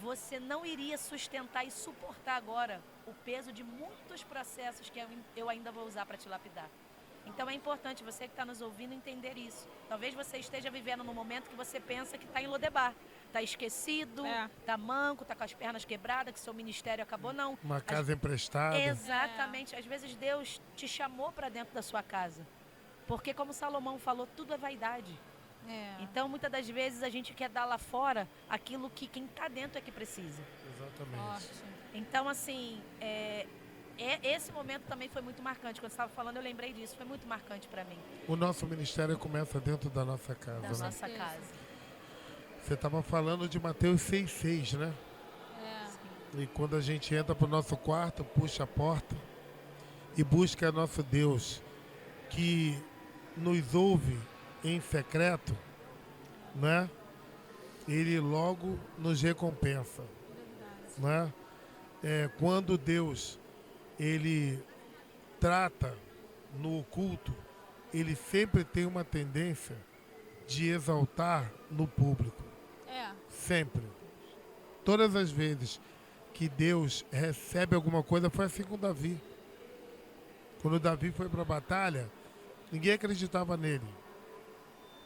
você não iria sustentar e suportar agora o peso de muitos processos que eu ainda vou usar para te lapidar. Então é importante você que está nos ouvindo entender isso. Talvez você esteja vivendo num momento que você pensa que está em Lodebar. Está esquecido, está manco, está com as pernas quebradas, que seu ministério acabou, não. Uma casa emprestada. Exatamente. Às vezes Deus te chamou para dentro da sua casa. Porque como Salomão falou, tudo é vaidade. Então muitas das vezes a gente quer dar lá fora aquilo que quem está dentro é que precisa. Exatamente. Forte. Então, assim, esse momento também foi muito marcante. Quando você estava falando, eu lembrei disso. Foi muito marcante para mim, O nosso ministério começa dentro da nossa casa, da né? nossa certeza. casa. Você estava falando de Mateus 6,6, né? É, E quando a gente entra pro nosso quarto, puxa a porta e busca nosso Deus, que nos ouve em secreto, né? Ele logo nos recompensa, verdade. né? Quando Deus ele trata no oculto, ele sempre tem uma tendência de exaltar no público, É, sempre. Todas as vezes que Deus recebe alguma coisa, foi assim com Davi. Quando Davi foi para a batalha, ninguém acreditava nele.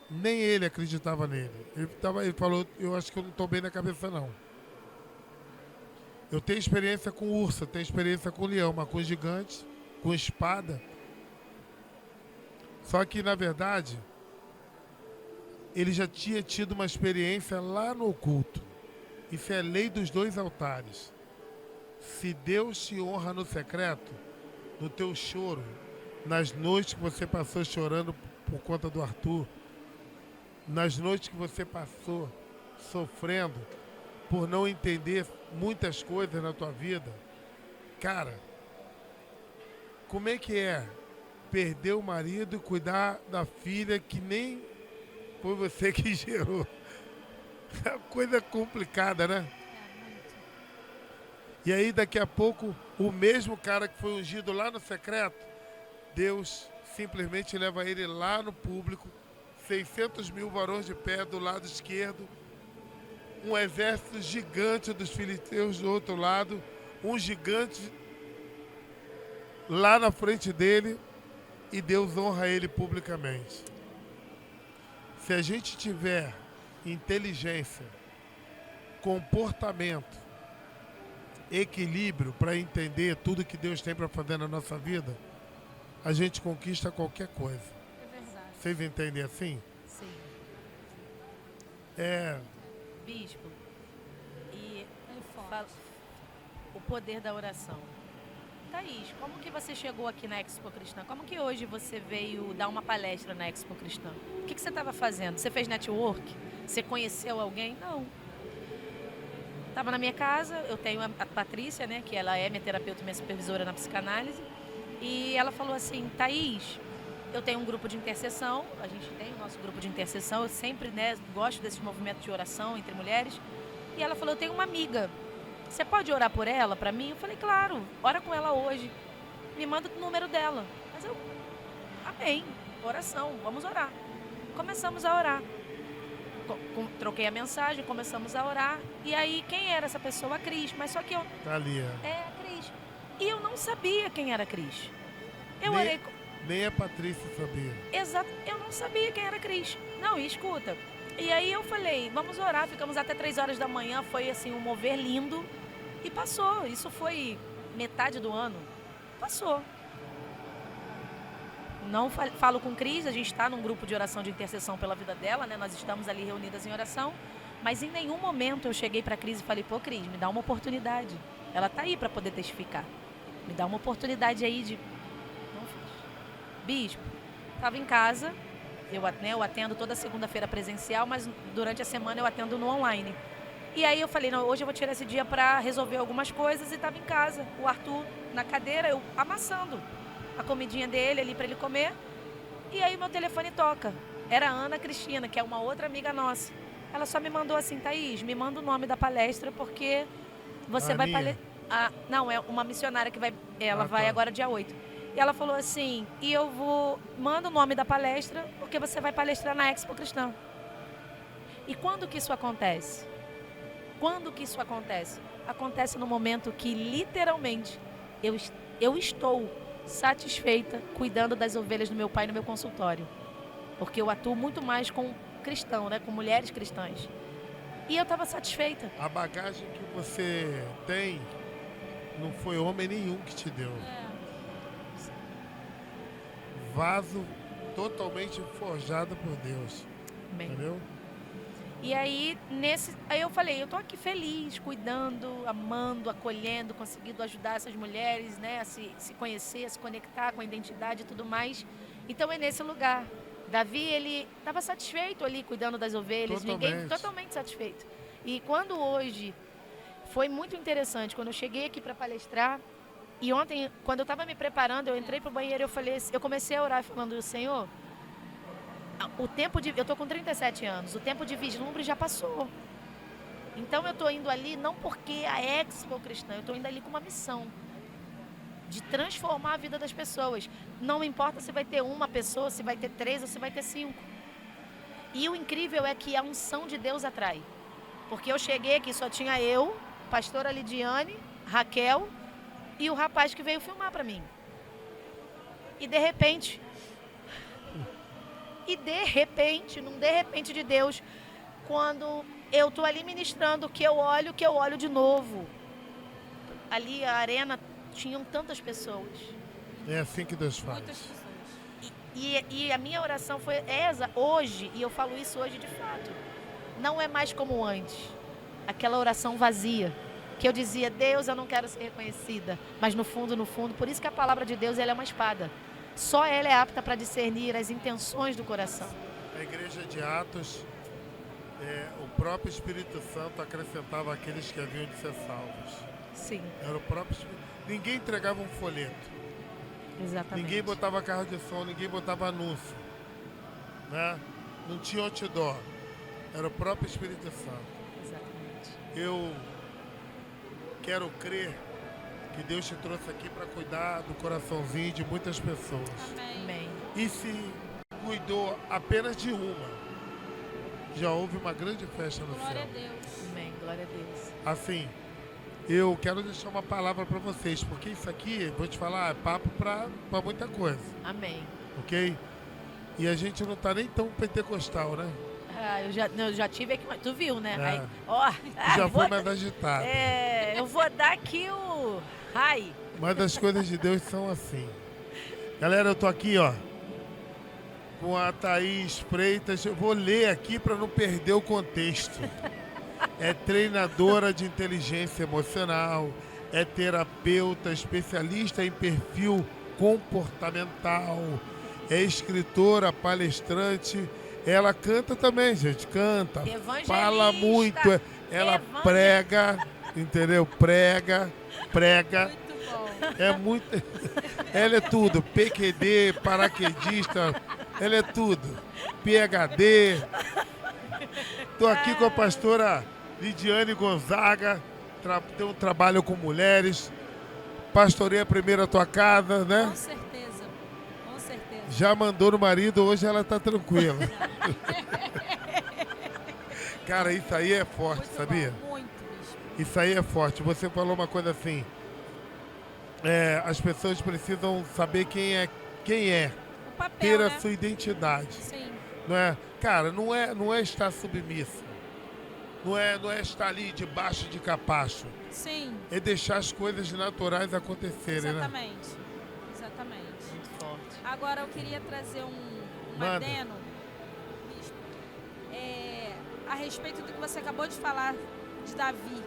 Nem ele acreditava nele. Ele falou, eu acho que eu não estou bem na cabeça não. Eu tenho experiência com urso, eu tenho experiência com leão, mas com gigante, com espada. Só que, na verdade, ele já tinha tido uma experiência lá no oculto. Isso é a lei dos dois altares. Se Deus te honra no secreto, no teu choro, nas noites que você passou chorando por conta do Arthur, nas noites que você passou sofrendo por não entender muitas coisas na tua vida, cara, como é que é perder o marido e cuidar da filha que nem foi você que gerou? É uma coisa complicada, né? muito. E aí daqui a pouco o mesmo cara que foi ungido lá no secreto, Deus simplesmente leva ele lá no público, 600 mil varões de pé do lado esquerdo, um exército gigante dos filisteus do outro lado, um gigante lá na frente dele, e Deus honra ele publicamente. Se a gente tiver inteligência, comportamento, equilíbrio para entender tudo que Deus tem para fazer na nossa vida, a gente conquista qualquer coisa. É verdade. Vocês entendem assim? Sim. É, Bispo, e É forte. fala- o poder da oração. Thaís, como que você chegou aqui na Expo Cristã? Como que hoje você veio dar uma palestra na Expo Cristã? O que você estava fazendo? Você fez network? Você conheceu alguém? Não. Estava na minha casa, eu tenho a Patrícia, né, que ela é minha terapeuta, minha supervisora na psicanálise, e ela falou assim, Thaís, eu tenho um grupo de intercessão, a gente tem o nosso grupo de intercessão, eu sempre, né, gosto desses movimentos de oração entre mulheres, e ela falou, eu tenho uma amiga, você pode orar por ela para mim? Eu falei, claro, ora com ela hoje, me manda o número dela. Mas eu, amém, oração, vamos orar. Começamos a orar. Troquei a mensagem, começamos a orar. E aí, quem era essa pessoa? A Cris. Mas só que eu... tá ali. a Cris. E eu não sabia quem era a Cris. Eu Nem- orei... Nem a Patrícia sabia. Exato, eu não sabia quem era a Cris. Não, e escuta. E aí eu falei, vamos orar. Ficamos até 3 horas da manhã. Foi assim, um mover lindo. E passou. Isso foi metade do ano. Passou. Não falo com Cris, a gente está num grupo de oração de intercessão pela vida dela, né? Nós estamos ali reunidas em oração, mas em nenhum momento eu cheguei para a Cris e falei, pô, Cris, me dá uma oportunidade. Ela tá aí para poder testificar. Me dá uma oportunidade aí de... Não fiz. Bispo, estava em casa, eu atendo toda segunda-feira presencial, mas durante a semana eu atendo no online. E aí eu falei, não, hoje eu vou tirar esse dia para resolver algumas coisas e estava em casa. O Arthur na cadeira, eu amassando a comidinha dele ali para ele comer. E aí meu telefone toca. Era a Ana Cristina, que é uma outra amiga nossa. Ela só me mandou assim, Thaís, me manda o nome da palestra porque você vai Aninha. palestrar. Não, é uma missionária que vai. Ela Ah, vai tá. agora dia 8. E ela falou assim, e eu vou. Manda o nome da palestra, porque você vai palestrar na Expo Cristã. E quando que isso acontece? Quando que isso acontece? Acontece no momento que literalmente eu estou satisfeita cuidando das ovelhas do meu pai no meu consultório. Porque eu atuo muito mais com cristão, né? Com mulheres cristãs. E eu estava satisfeita. A bagagem que você tem não foi homem nenhum que te deu. É, Vaso totalmente forjado por Deus. Amém. Entendeu? E aí eu falei, eu tô aqui feliz, cuidando, amando, acolhendo, conseguindo ajudar essas mulheres, né, a se conhecer, a se conectar com a identidade e tudo mais. Então é nesse lugar. Davi, ele estava satisfeito ali cuidando das ovelhas, ninguém totalmente satisfeito. E quando hoje foi muito interessante, quando eu cheguei aqui para palestrar, e ontem, quando eu estava me preparando, eu entrei pro banheiro, eu comecei a orar falando, Senhor, eu tô com 37 anos, o tempo de vislumbre já passou. Então eu tô indo ali não porque a Expo Cristã, eu tô indo ali com uma missão de transformar a vida das pessoas. Não importa se vai ter uma pessoa, se vai ter 3 ou se vai ter 5. E o incrível é que a unção de Deus atrai. Porque eu cheguei aqui, só tinha eu, pastora Lidiane, Raquel e o rapaz que veio filmar para mim. E de repente, num de repente de Deus, quando eu tô ali ministrando, que eu olho de novo. Ali a arena tinham tantas pessoas. É assim que Deus faz. Muitas pessoas. E a minha oração foi essa, hoje, e eu falo isso hoje de fato. Não é mais como antes. Aquela oração vazia. Que eu dizia, Deus, eu não quero ser reconhecida. Mas no fundo, por isso que a palavra de Deus ela é uma espada. Só ela é apta para discernir as intenções do coração. A igreja de Atos, o próprio Espírito Santo acrescentava aqueles que haviam de ser salvos. Sim. Era o próprio Espírito. Ninguém entregava um folheto. Exatamente. Ninguém botava carro de som, ninguém botava anúncio. Né? Não tinha outdoor. Era o próprio Espírito Santo. Exatamente. Eu quero crer que Deus te trouxe aqui para cuidar do coraçãozinho de muitas pessoas. Amém. E se cuidou apenas de uma, já houve uma grande festa no Glória a céu. Deus. Amém. Glória a Deus. Assim, eu quero deixar uma palavra para vocês, porque isso aqui, vou te falar, é papo para muita coisa, Amém. ok? E a gente não tá nem tão pentecostal, né? Ah, eu já tive aqui, tu viu, né? É. Aí, ó, Já foi mais agitado. eu vou dar aqui o... Ai. Mas as coisas de Deus são assim. Galera, eu tô aqui, ó, com a Thaís Freitas. Eu vou ler aqui para não perder o contexto. É treinadora de inteligência emocional, é terapeuta, especialista em perfil comportamental, é escritora, palestrante. Ela canta também, gente, canta, Evangelista. fala muito, ela prega, entendeu? Prega. Muito bom. É muito. Ela é tudo. PQD, paraquedista, ela é tudo. PhD. Estou aqui com a pastora Lidiane Gonzaga. Tem um trabalho com mulheres. Pastorei a primeira tua casa, né? Com certeza. Com certeza. Já mandou no marido, hoje ela tá tranquila. Cara, isso aí é forte, Muito sabia? bom. Muito, bispo. Isso aí é forte. Você falou uma coisa assim. As pessoas precisam saber quem é, O papel, ter a né? sua identidade, Sim. não é? Cara, não é estar submissa, não é estar ali debaixo de capacho, Sim. é deixar as coisas naturais acontecerem, né? Exatamente. Exatamente. Muito forte. Agora eu queria trazer um Manda. adeno, bispo, a respeito do que você acabou de falar de Davi.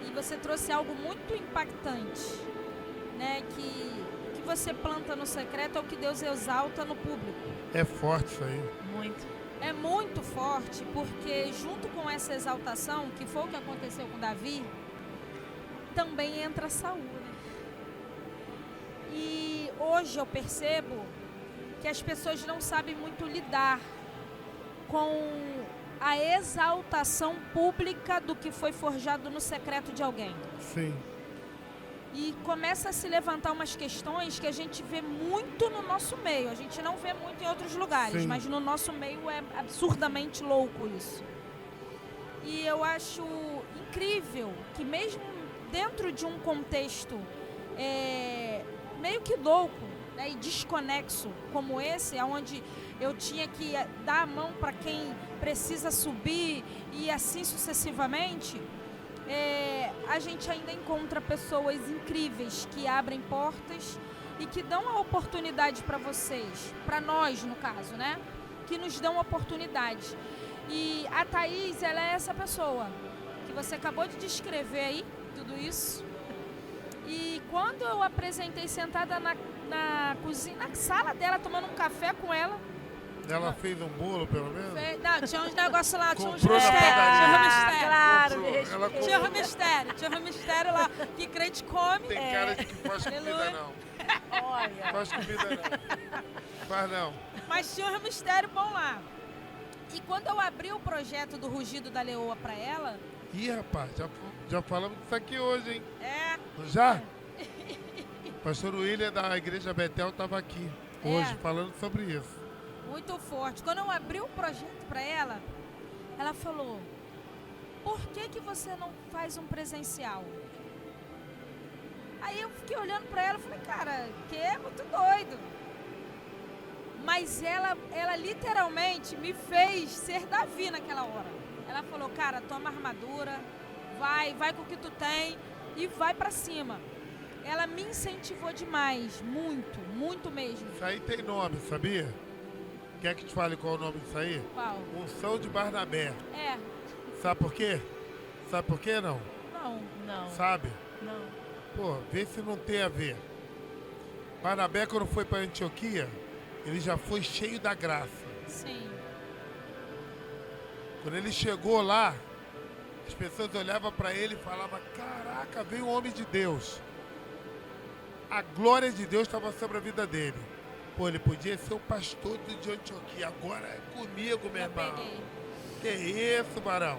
E você trouxe algo muito impactante, né? Que o que você planta no secreto é o que Deus exalta no público. É forte isso aí. Muito. É muito forte, porque junto com essa exaltação, que foi o que aconteceu com Davi, também entra Saul, né? E hoje eu percebo que as pessoas não sabem muito lidar com a exaltação pública do que foi forjado no secreto de alguém. Sim. E começa a se levantar umas questões que a gente vê muito no nosso meio. A gente não vê muito em outros lugares, Sim. mas no nosso meio é absurdamente louco isso. E eu acho incrível que mesmo dentro de um contexto meio que louco, né, e desconexo como esse, onde eu tinha que dar a mão para quem precisa subir e assim sucessivamente, a gente ainda encontra pessoas incríveis que abrem portas e que dão a oportunidade para vocês, para nós no caso, né? Que nos dão oportunidade. E a Thaís, ela é essa pessoa que você acabou de descrever aí, tudo isso. E quando eu apresentei sentada na cozinha, na sala dela, tomando um café com ela, Ela fez um bolo, pelo menos? não, tinha uns negócios lá, tinha uns Comprou na mistérios, padaria. tinha um mistério. Claro, Comprou. deixa Ela eu- Tinha um mistério lá, que crente come. Tem cara de que faz comida, Aleluia. não. Olha. Faz comida, não. Faz não. Mas tinha um mistério bom lá. E quando eu abri o projeto do Rugido da Leoa pra ela, Ih, rapaz, já falamos disso aqui hoje, hein? é, Já? Pastor William da Igreja Betel estava aqui hoje É. falando sobre isso. muito forte. Quando eu abri o projeto pra ela, ela falou: por que você não faz um presencial? Aí eu fiquei olhando pra ela e falei: cara, que é muito doido. Mas ela literalmente me fez ser Davi naquela hora. Ela falou: cara, toma armadura, vai com o que tu tem e vai pra cima. Ela me incentivou demais, muito, muito mesmo. Isso aí tem nome, sabia? Quer que te fale qual é o nome disso aí? Qual? Unção de Barnabé. É, Sabe por quê? Sabe por quê não? não. Não, Sabe? não. Pô, vê se não tem a ver. Barnabé, quando foi para Antioquia, ele já foi cheio da graça. Sim, Quando ele chegou lá, as pessoas olhavam para ele e falavam: caraca, veio um homem de Deus. A glória de Deus estava sobre a vida dele. Pô, ele podia ser o pastor de Antioquia. Agora é comigo, meu eu irmão. peguei. Que isso, Barão?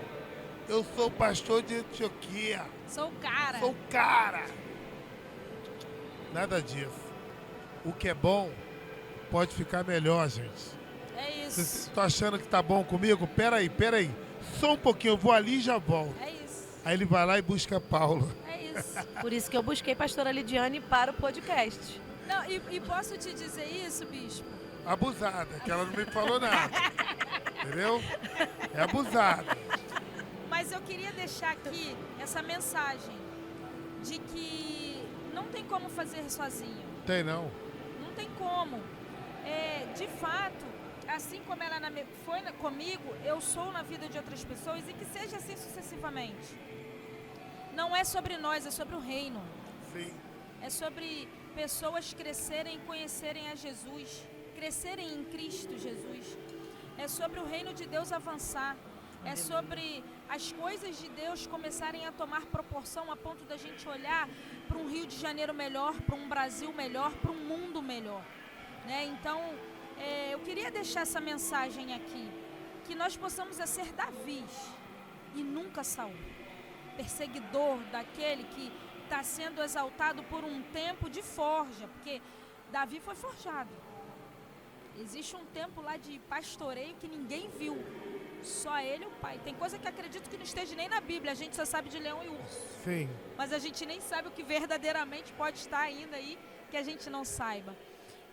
Eu sou o pastor de Antioquia. Sou o cara. Sou o cara. Nada disso. O que é bom pode ficar melhor, gente. É Vocês isso. estão achando que tá bom comigo? Peraí. Só um pouquinho, eu vou ali e já volto. É isso. Aí ele vai lá e busca Paulo. É isso. Por isso que eu busquei pastora Lidiane para o podcast. Não, e posso te dizer isso, bispo? Abusada, que ela não me falou nada. Entendeu? É abusada. Mas eu queria deixar aqui essa mensagem de que não tem como fazer sozinho. Tem não. Não tem como. De fato, assim como ela foi comigo, eu sou na vida de outras pessoas e que seja assim sucessivamente. Não é sobre nós, é sobre o reino. Sim. É sobre pessoas crescerem e conhecerem a Jesus, crescerem em Cristo Jesus. É sobre o reino de Deus avançar. É sobre as coisas de Deus começarem a tomar proporção a ponto da gente olhar para um Rio de Janeiro melhor, para um Brasil melhor, para um mundo melhor. Né? Então, eu queria deixar essa mensagem aqui, que nós possamos ser Davis e nunca Saul, perseguidor daquele que está sendo exaltado por um tempo de forja, porque Davi foi forjado. Existe um tempo lá de pastoreio que ninguém viu, só ele e o pai. Tem coisa que acredito que não esteja nem na Bíblia, a gente só sabe de leão e urso, Sim. mas a gente nem sabe o que verdadeiramente pode estar ainda aí, que a gente não saiba.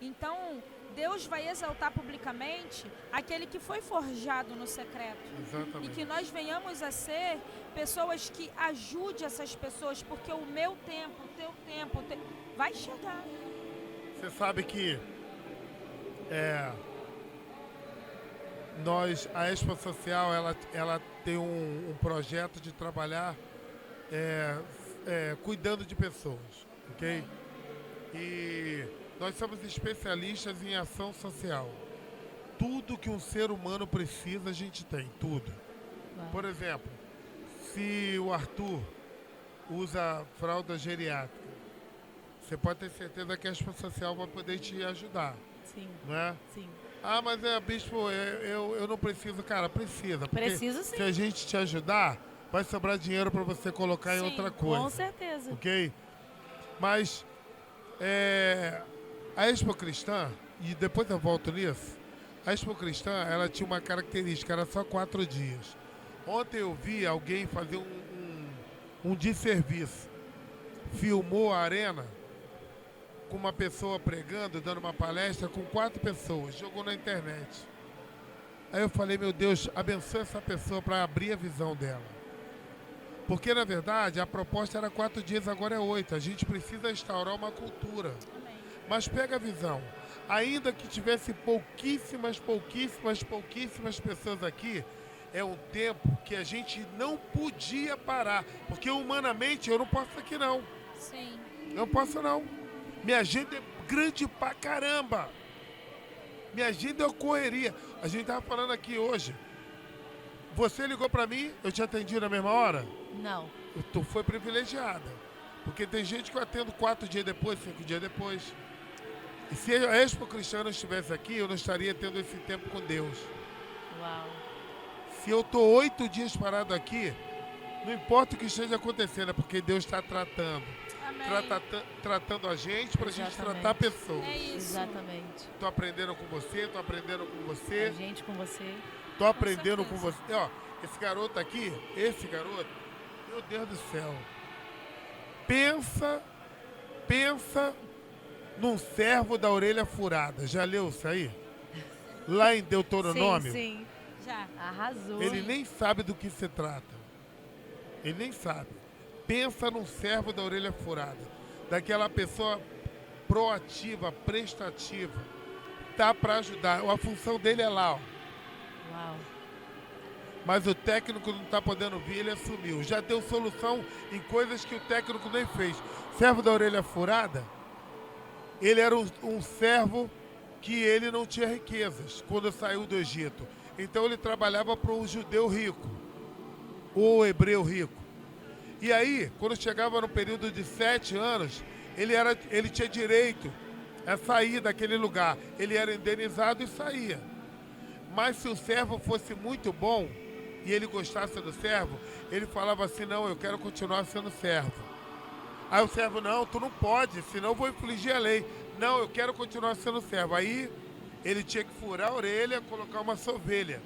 Então, Deus vai exaltar publicamente aquele que foi forjado no secreto. E Exatamente. que nós venhamos a ser pessoas que ajudem essas pessoas, porque o meu tempo, o teu tempo, vai chegar. Você sabe que a Expo Social, ela tem um projeto de trabalhar cuidando de pessoas, ok? E nós somos especialistas em ação social. Tudo que um ser humano precisa, a gente tem, tudo. Por exemplo, se o Arthur usa fralda geriátrica, você pode ter certeza que a Expo Social vai poder te ajudar, Sim, não é? sim. Ah, mas bispo, eu não preciso. Cara, precisa. Porque Preciso sim. se a gente te ajudar, vai sobrar dinheiro para você colocar em Sim, outra coisa. Com certeza. Ok? Mas a Expo Cristã, e depois eu volto nisso, a Expo Cristã, ela tinha uma característica, era só 4 dias. Ontem eu vi alguém fazer um desserviço. Filmou a arena com uma pessoa pregando, dando uma palestra com 4 pessoas, jogou na internet. Aí eu falei, meu Deus, abençoa essa pessoa para abrir a visão dela. Porque, na verdade, a proposta era 4 dias, agora é 8. A gente precisa instaurar uma cultura. Amém. Mas pega a visão. Ainda que tivesse pouquíssimas pessoas aqui, é um tempo que a gente não podia parar. Porque humanamente eu não posso aqui não. Sim. Eu não posso não. Minha agenda é grande pra caramba. Minha agenda é uma correria. A gente tava falando aqui hoje. Você ligou pra mim, eu te atendi na mesma hora? Não. Tu foi privilegiada. Porque tem gente que eu atendo 4 dias depois, 5 dias depois. E se a Expo Cristiana estivesse aqui, eu não estaria tendo esse tempo com Deus. Uau. Se eu tô 8 dias parado aqui, não importa o que esteja acontecendo, é porque Deus está tratando. Amém. Tratando a gente pra gente Exatamente. tratar pessoas. É isso. Exatamente. Tô aprendendo com você, tô aprendendo com você, A gente com você. tô aprendendo com certeza. você. Ó, esse garoto aqui, meu Deus do céu. Pensa num servo da orelha furada. Já leu isso aí? Lá em Deuteronômio, Sim, sim. Já. Arrasou. ele nem sabe do que se trata. Ele nem sabe. Pensa num servo da orelha furada. Daquela pessoa proativa, prestativa. Tá para ajudar. A função dele é lá, ó. Uau. Mas o técnico não está podendo vir, ele assumiu. Já deu solução em coisas que o técnico nem fez. Servo da orelha furada, ele era um servo que ele não tinha riquezas quando saiu do Egito. Então ele trabalhava para um judeu rico, ou hebreu rico. E aí, quando chegava no período de 7 anos, ele tinha direito a sair daquele lugar. Ele era indenizado e saía. Mas se o servo fosse muito bom, e ele gostasse do servo, ele falava assim, não, eu quero continuar sendo servo. Aí o servo, não, tu não pode, senão eu vou infligir a lei. Não, eu quero continuar sendo servo. Aí ele tinha que furar a orelha, colocar uma sovelha,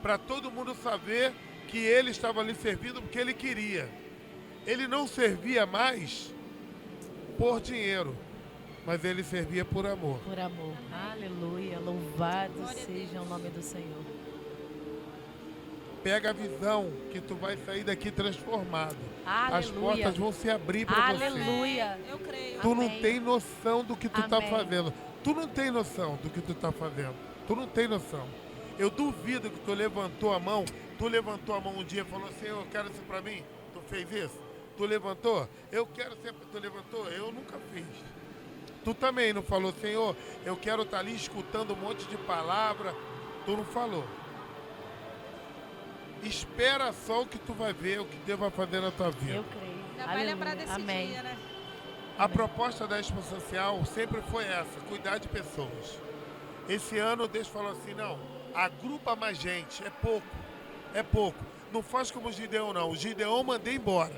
para todo mundo saber que ele estava ali servindo porque ele queria. Ele não servia mais por dinheiro, mas ele servia por amor. Por amor. Aleluia. Louvado Glória a seja Deus. o nome do Senhor. Pega a visão que tu vai sair daqui transformado. As Aleluia. portas vão se abrir para você. Aleluia. Eu creio. Tu não Amém. tem noção do que tu tá Amém. fazendo. Tu não tem noção do que tu tá fazendo. Tu não tem noção. Eu duvido que tu levantou a mão. Tu levantou a mão um dia e falou assim, eu quero isso pra mim. Tu fez isso? Tu levantou? Eu quero ser... Tu levantou? Eu nunca fiz. Tu também não falou, Senhor, eu quero estar ali escutando um monte de palavra. Tu não falou. Espera só o que tu vai ver, o que Deus vai fazer na tua vida. Eu creio. Ainda vai lembrar desse Amém. dia, né? A proposta da Expo Social sempre foi essa, cuidar de pessoas. Esse ano Deus falou assim, não, agrupa mais gente, é pouco. Não faz como o Gideão não, o Gideão mandei embora.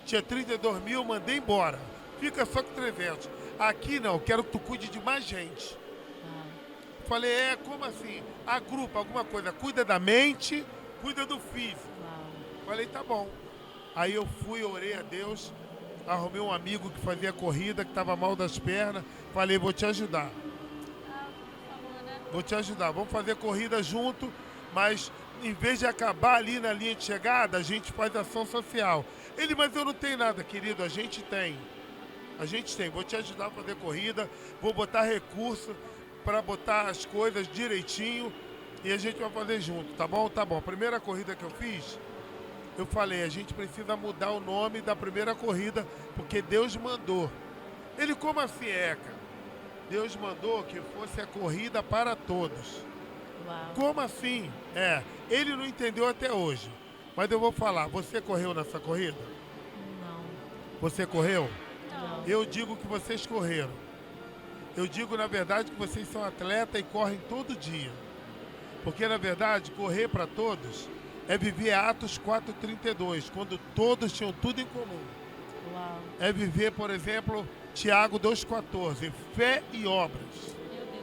Tinha 32 mil, mandei embora. Fica só com 300. Aqui não, quero que tu cuide de mais gente. Falei, como assim? Agrupa alguma coisa, cuida da mente, cuida do físico. Uau. Falei, tá bom. Aí eu fui, orei a Deus, arrumei um amigo que fazia corrida, que estava mal das pernas. Falei, vou te ajudar. Vou te ajudar. Vamos fazer corrida junto, mas em vez de acabar ali na linha de chegada, a gente faz ação social. Ele, mas eu não tenho nada, querido, a gente tem. A gente tem. Vou te ajudar a fazer corrida, vou botar recurso para botar as coisas direitinho e a gente vai fazer junto, tá bom? Tá bom. A primeira corrida que eu fiz, eu falei, a gente precisa mudar o nome da primeira corrida, porque Deus mandou. Ele, como assim cara? Deus mandou que fosse a corrida para todos. Uau. Como assim? Ele não entendeu até hoje. Mas eu vou falar, você correu nessa corrida? Não. Você correu? Não. Eu digo que vocês correram. Eu digo, na verdade, que vocês são atleta e correm todo dia. Porque, na verdade, correr para todos é viver Atos 4,32, quando todos tinham tudo em comum. Uau. É viver, por exemplo, Tiago 2,14, fé e obras. Meu Deus.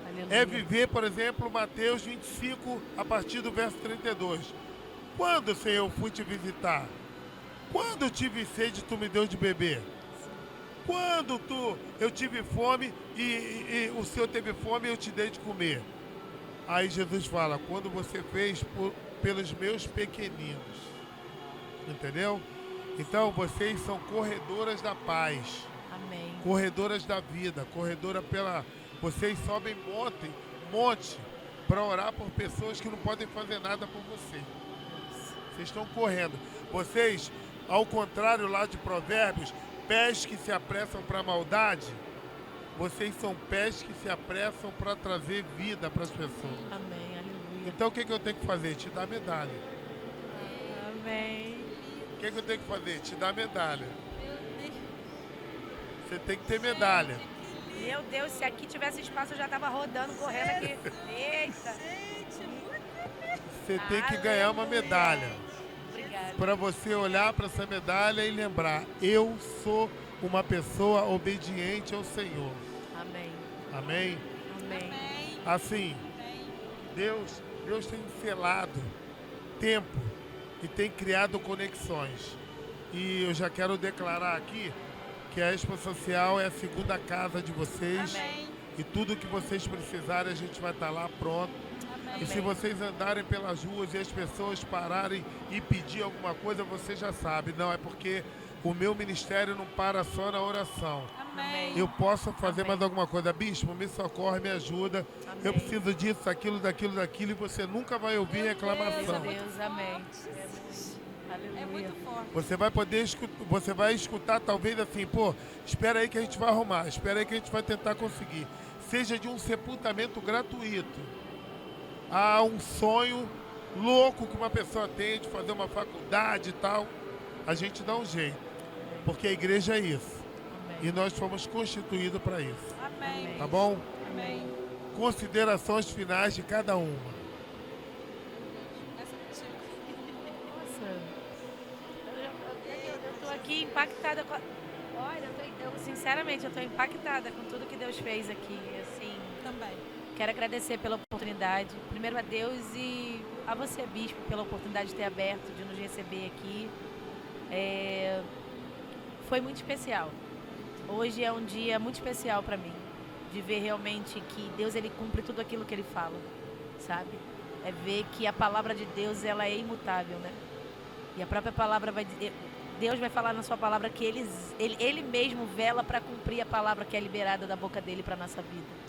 Aleluia. É viver, por exemplo, Mateus 25, a partir do verso 32. Quando, Senhor, eu fui te visitar? Quando eu tive sede, tu me deu de beber? Quando eu tive fome e o Senhor teve fome e eu te dei de comer? Aí Jesus fala, quando você fez pelos meus pequeninos. Entendeu? Então, vocês são corredoras da paz. Amém. Corredoras da vida, corredora pela... Vocês sobem monte para orar por pessoas que não podem fazer nada por você. Vocês estão correndo. Vocês, ao contrário lá de Provérbios, pés que se apressam para a maldade, vocês são pés que se apressam para trazer vida para as pessoas. Amém, aleluia. Então o que eu tenho que fazer? Te dar medalha. Amém. O que eu tenho que fazer? Te dar medalha. Meu Deus. Você tem que ter medalha. Meu Deus, se aqui tivesse espaço, eu já tava rodando, correndo aqui. Eita. Você tem que ganhar uma medalha. Obrigada. Para você olhar para essa medalha e lembrar, eu sou uma pessoa obediente ao Senhor. Amém. Amém? Amém. Amém. Assim, Amém. Deus tem selado tempo e tem criado conexões. E eu já quero declarar aqui que a Expo Social é a segunda casa de vocês. Amém. E tudo que vocês precisarem, a gente vai estar lá pronto. Amém. E se vocês andarem pelas ruas e as pessoas pararem e pedir alguma coisa, você já sabe. Não, é porque o meu ministério não para só na oração. Amém. Eu posso fazer Amém. mais alguma coisa. Bispo, me socorre, me ajuda. Amém. Eu preciso disso, aquilo, daquilo, e você nunca vai ouvir reclamação. Deus, amém. Aleluia. É muito forte. Você vai poder você vai escutar talvez assim, pô, espera aí que a gente vai arrumar, espera aí que a gente vai tentar conseguir. Seja de um sepultamento gratuito a um sonho louco que uma pessoa tem de fazer uma faculdade e tal, a gente dá um jeito. Porque a igreja é isso. E Amém. nós fomos constituídos para isso. Amém. Tá bom? Amém. Considerações finais de cada uma. Essa contigo. Nossa. Eu tô aqui impactada com a... Olha, sinceramente, eu tô impactada com tudo que Deus fez aqui, assim. Também. Quero agradecer pela oportunidade, primeiro a Deus e a você, Bispo, pela oportunidade de ter aberto, de nos receber aqui. Foi muito especial. Hoje é um dia muito especial para mim, de ver realmente que Deus ele cumpre tudo aquilo que Ele fala, sabe? É ver que a palavra de Deus ela é imutável, né? E a própria palavra vai dizer, Deus vai falar na sua palavra que ele mesmo vela para cumprir a palavra que é liberada da boca dele para nossa vida.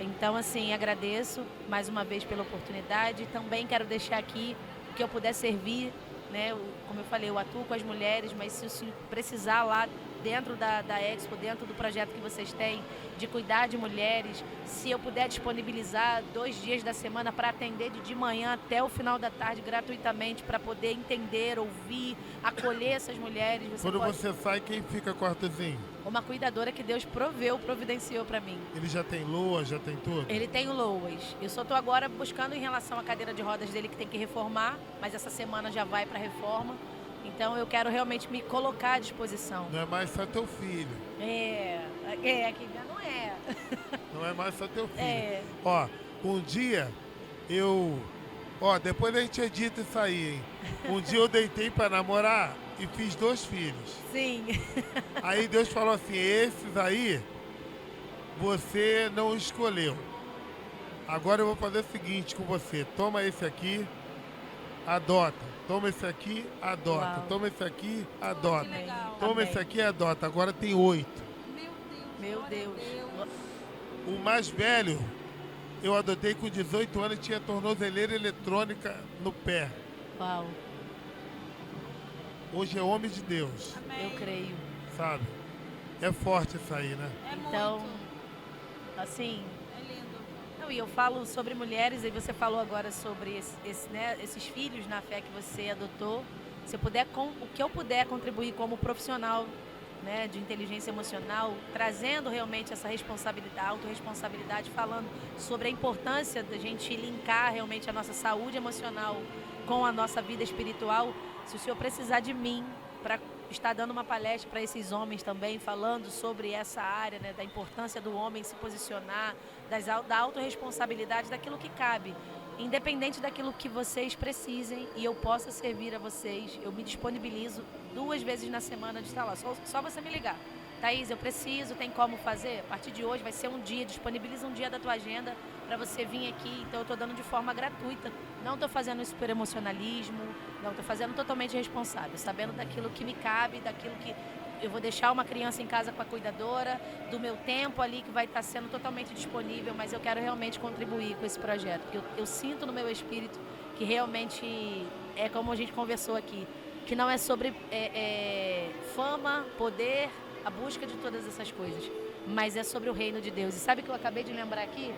Então, assim, agradeço mais uma vez pela oportunidade. Também quero deixar aqui o que eu puder servir, né? Como eu falei, eu atuo com as mulheres, mas se o senhor precisar lá dentro da Expo, dentro do projeto que vocês têm, de cuidar de mulheres, se eu puder disponibilizar 2 dias da semana para atender de manhã até o final da tarde gratuitamente, para poder entender, ouvir, acolher essas mulheres. Quando você sai, quem fica quartozinho? Uma cuidadora que Deus providenciou para mim. Ele já tem lua, já tem tudo? Ele tem o Loas. Eu só estou agora buscando em relação à cadeira de rodas dele que tem que reformar, mas essa semana já vai para reforma. Então eu quero realmente me colocar à disposição. Não é mais só teu filho. Que já não é. Não é mais só teu filho. É. Ó, um dia depois a gente edita isso aí, hein? Um dia eu deitei pra namorar e fiz 2 filhos. Sim. Aí Deus falou assim, esses aí você não escolheu. Agora eu vou fazer o seguinte com você, toma esse aqui, adota. Toma esse aqui, adota. Uau. Toma esse aqui, Que adota. legal. Toma Amém. esse aqui, adota. Agora tem 8. Meu Meu Deus. Deus. glória a Deus. O mais velho, eu adotei com 18 anos e tinha tornozeleira eletrônica no pé. Uau. Hoje é homem de Deus, Amém. Eu creio. sabe? É forte isso aí, né? É Então, muito. assim, É lindo. Não, e eu falo sobre mulheres, e você falou agora sobre esses filhos na fé que você adotou. Se eu puder, o que eu puder contribuir como profissional, né, de inteligência emocional, trazendo realmente essa responsabilidade, autorresponsabilidade, falando sobre a importância da gente linkar realmente a nossa saúde emocional com a nossa vida espiritual. Se o senhor precisar de mim para estar dando uma palestra para esses homens também, falando sobre essa área, né, da importância do homem se posicionar, da autorresponsabilidade, daquilo que cabe. Independente daquilo que vocês precisem e eu possa servir a vocês, eu me disponibilizo 2 vezes na semana de estar lá. Só você me ligar. Thaís, eu preciso, tem como fazer? A partir de hoje vai ser um dia, disponibiliza um dia da tua agenda para você vir aqui. Então eu estou dando de forma gratuita. Não estou fazendo isso por emocionalismo, não estou fazendo totalmente responsável, sabendo daquilo que me cabe, daquilo eu vou deixar uma criança em casa com a cuidadora, do meu tempo ali que vai estar sendo totalmente disponível, mas eu quero realmente contribuir com esse projeto, porque eu sinto no meu espírito que realmente é como a gente conversou aqui, que não é sobre fama, poder, a busca de todas essas coisas, mas é sobre o reino de Deus. E sabe o que eu acabei de lembrar aqui?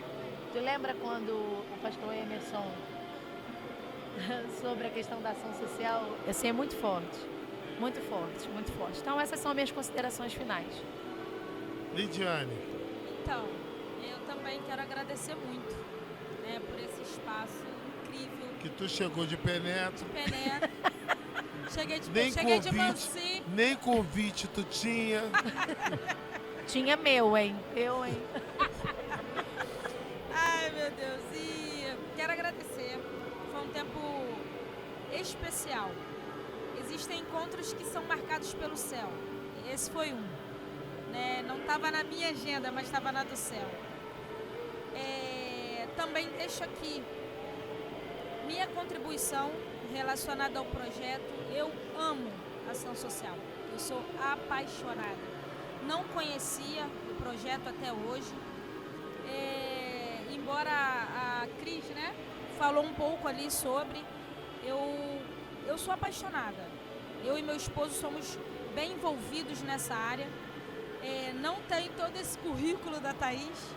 Tu lembra quando o pastor Emerson, sobre a questão da ação social, assim, é muito forte, muito forte, muito forte. Então essas são as minhas considerações finais. Lidiane, Então, eu também quero agradecer muito, né, por esse espaço incrível. que tu chegou de penetra, Penetra. Cheguei nem de convite, mansinho. nem convite tu tinha. Tinha meu, hein? Eu, hein? Ai, meu Deus. E quero agradecer. Foi um tempo especial. Existem encontros que são marcados pelo céu. Esse foi um. Né? Não estava na minha agenda, mas estava na do céu. Também deixo aqui minha contribuição relacionada ao projeto. Eu amo ação social. Eu sou apaixonada. Não conhecia o projeto até hoje. Embora a Cris, né, falou um pouco ali sobre, eu sou apaixonada. Eu e meu esposo somos bem envolvidos nessa área. Não tenho todo esse currículo da Thaís,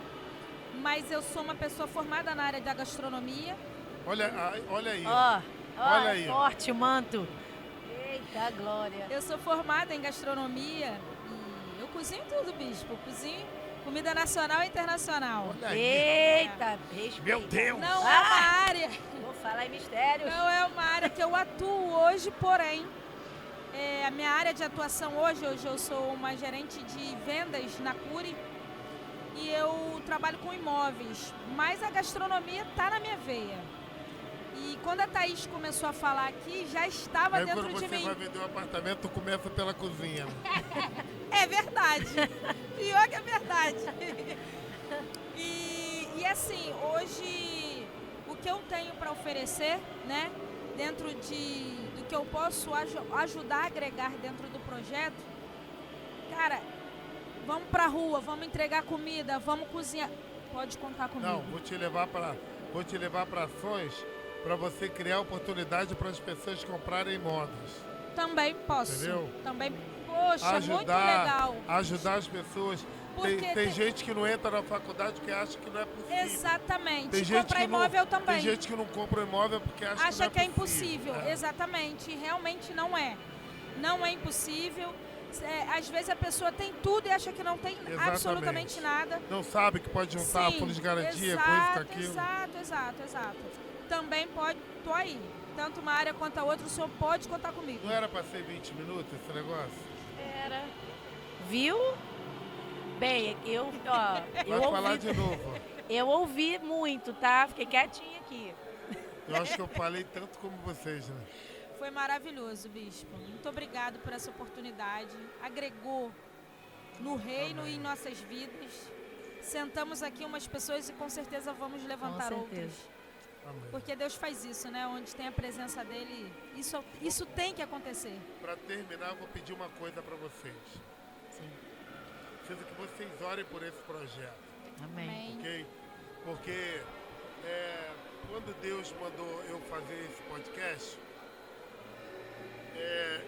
mas eu sou uma pessoa formada na área da gastronomia. Olha aí. Ó, Olha é aí, ó. forte o manto. Eita, glória. Eu sou formada em gastronomia e eu cozinho tudo, bispo. Eu cozinho comida nacional e internacional. Olha aí. Eita, respeita. Meu Deus. Não é uma área, Vou falar em mistérios. não é uma área que eu atuo hoje, porém, a minha área de atuação hoje eu sou uma gerente de vendas na Cury e eu trabalho com imóveis, mas a gastronomia está na minha veia. E quando a Thaís começou a falar aqui, já estava Aí dentro quando de você mim. vai vender um apartamento, tu começa pela cozinha. É verdade. Pior que é verdade. E assim, hoje, o que eu tenho para oferecer, né, dentro do que eu posso ajudar a agregar dentro do projeto, cara, vamos pra rua, vamos entregar comida, vamos cozinhar. Pode contar comigo. Não, vou te levar para ações para você criar oportunidade para as pessoas comprarem imóveis. Também posso. Entendeu? Também, poxa, muito legal. Ajudar as pessoas. Porque Tem gente que não entra na faculdade porque acha que não é possível. Exatamente. Tem gente Comprar que não- imóvel também. Tem gente que não compra imóvel porque acha Acha que que não é impossível. É. Exatamente. Realmente não é. Não é impossível. Às vezes a pessoa tem tudo e acha que não tem Exatamente. absolutamente nada. Não sabe que pode juntar Sim, fundo de garantia, exato, coisa com aquilo. Exato. Também pode, tô aí. Tanto uma área quanto a outra, o senhor pode contar comigo. Não era para ser 20 minutos esse negócio? Era. Viu? Bem, eu Vai falar ouvi, de novo. eu ouvi muito, tá? Fiquei quietinha aqui. Eu acho que eu falei tanto como vocês, né? Foi maravilhoso, bispo. Muito obrigado por essa oportunidade. Agregou no reino e em nossas vidas. Sentamos aqui umas pessoas e com certeza vamos levantar Com outras. certeza. Amém. Porque Deus faz isso, né? Onde tem a presença dele, isso tem que acontecer. Para terminar, eu vou pedir uma coisa para vocês. Sim. Preciso que vocês orem por esse projeto, Amém. ok? Porque quando Deus mandou eu fazer esse podcast,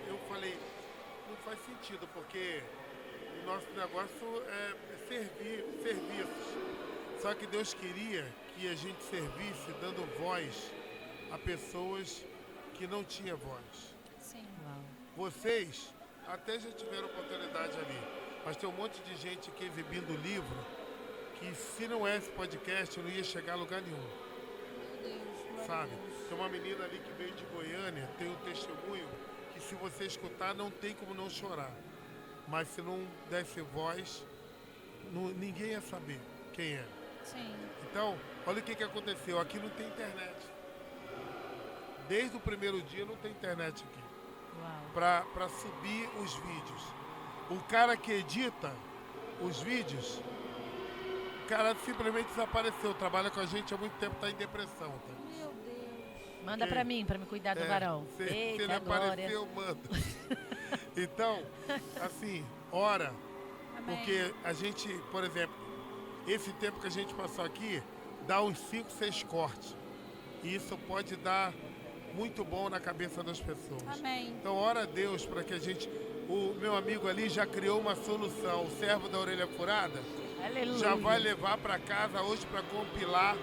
eu falei, não faz sentido, porque o nosso negócio é serviços. Só que Deus queria que a gente servisse dando voz a pessoas que não tinham voz. Sim. Uau. Vocês até já tiveram oportunidade ali, mas tem um monte de gente aqui exibindo livro que se não é esse podcast não ia chegar a lugar nenhum, Meu Deus, glória a sabe? Deus. Tem uma menina ali que veio de Goiânia, tem um testemunho que se você escutar não tem como não chorar, mas se não desse voz, ninguém ia saber quem é. Sim. Então, olha o que aconteceu, aqui não tem internet. Desde o primeiro dia não tem internet aqui. Uau. Para subir os vídeos. O cara que edita os vídeos, o cara simplesmente desapareceu. Trabalha com a gente há muito tempo, está em depressão. Tá? Meu Deus. Manda pra mim, pra me cuidar do varão. Se ele Eita, glória. aparecer, eu mando. Então, assim, ora, Amém. porque a gente, por exemplo, esse tempo que a gente passou aqui, dá uns 5, 6 cortes. E isso pode dar muito bom na cabeça das pessoas. Amém. Então, ora a Deus para que a gente... O meu amigo ali já criou uma solução. O servo da orelha furada Aleluia. já vai levar para casa hoje para compilar,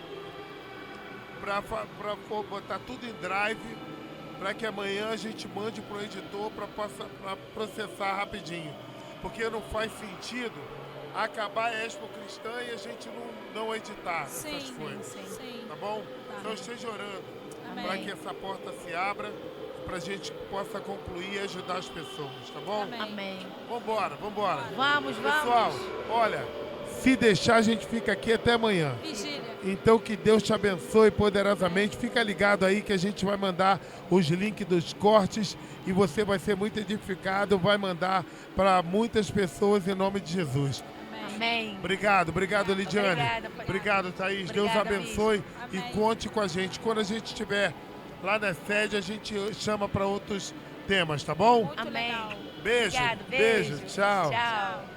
para botar tudo em drive, para que amanhã a gente mande para o editor para processar rapidinho. Porque não faz sentido acabar a Expo Cristã e a gente não editar essas Sim, coisas. Sim. Tá bom? Tá. Então esteja orando Amém. para que essa porta se abra, para a gente possa concluir e ajudar as pessoas, tá bom? Amém. Amém. Vambora. Vamos, Pessoal, vamos. olha, se deixar a gente fica aqui até amanhã. Vigília. Então que Deus te abençoe poderosamente. Fica ligado aí que a gente vai mandar os links dos cortes e você vai ser muito edificado, vai mandar para muitas pessoas em nome de Jesus. Amém. Obrigado, Lidiane. Obrigada, pai. Obrigado, Thaís. Deus Obrigada, abençoe e Amém. conte com a gente. Quando a gente estiver lá na sede, a gente chama para outros temas, tá bom? Muito Amém. legal. Beijo. Obrigado, Beijo. Tchau. Tchau.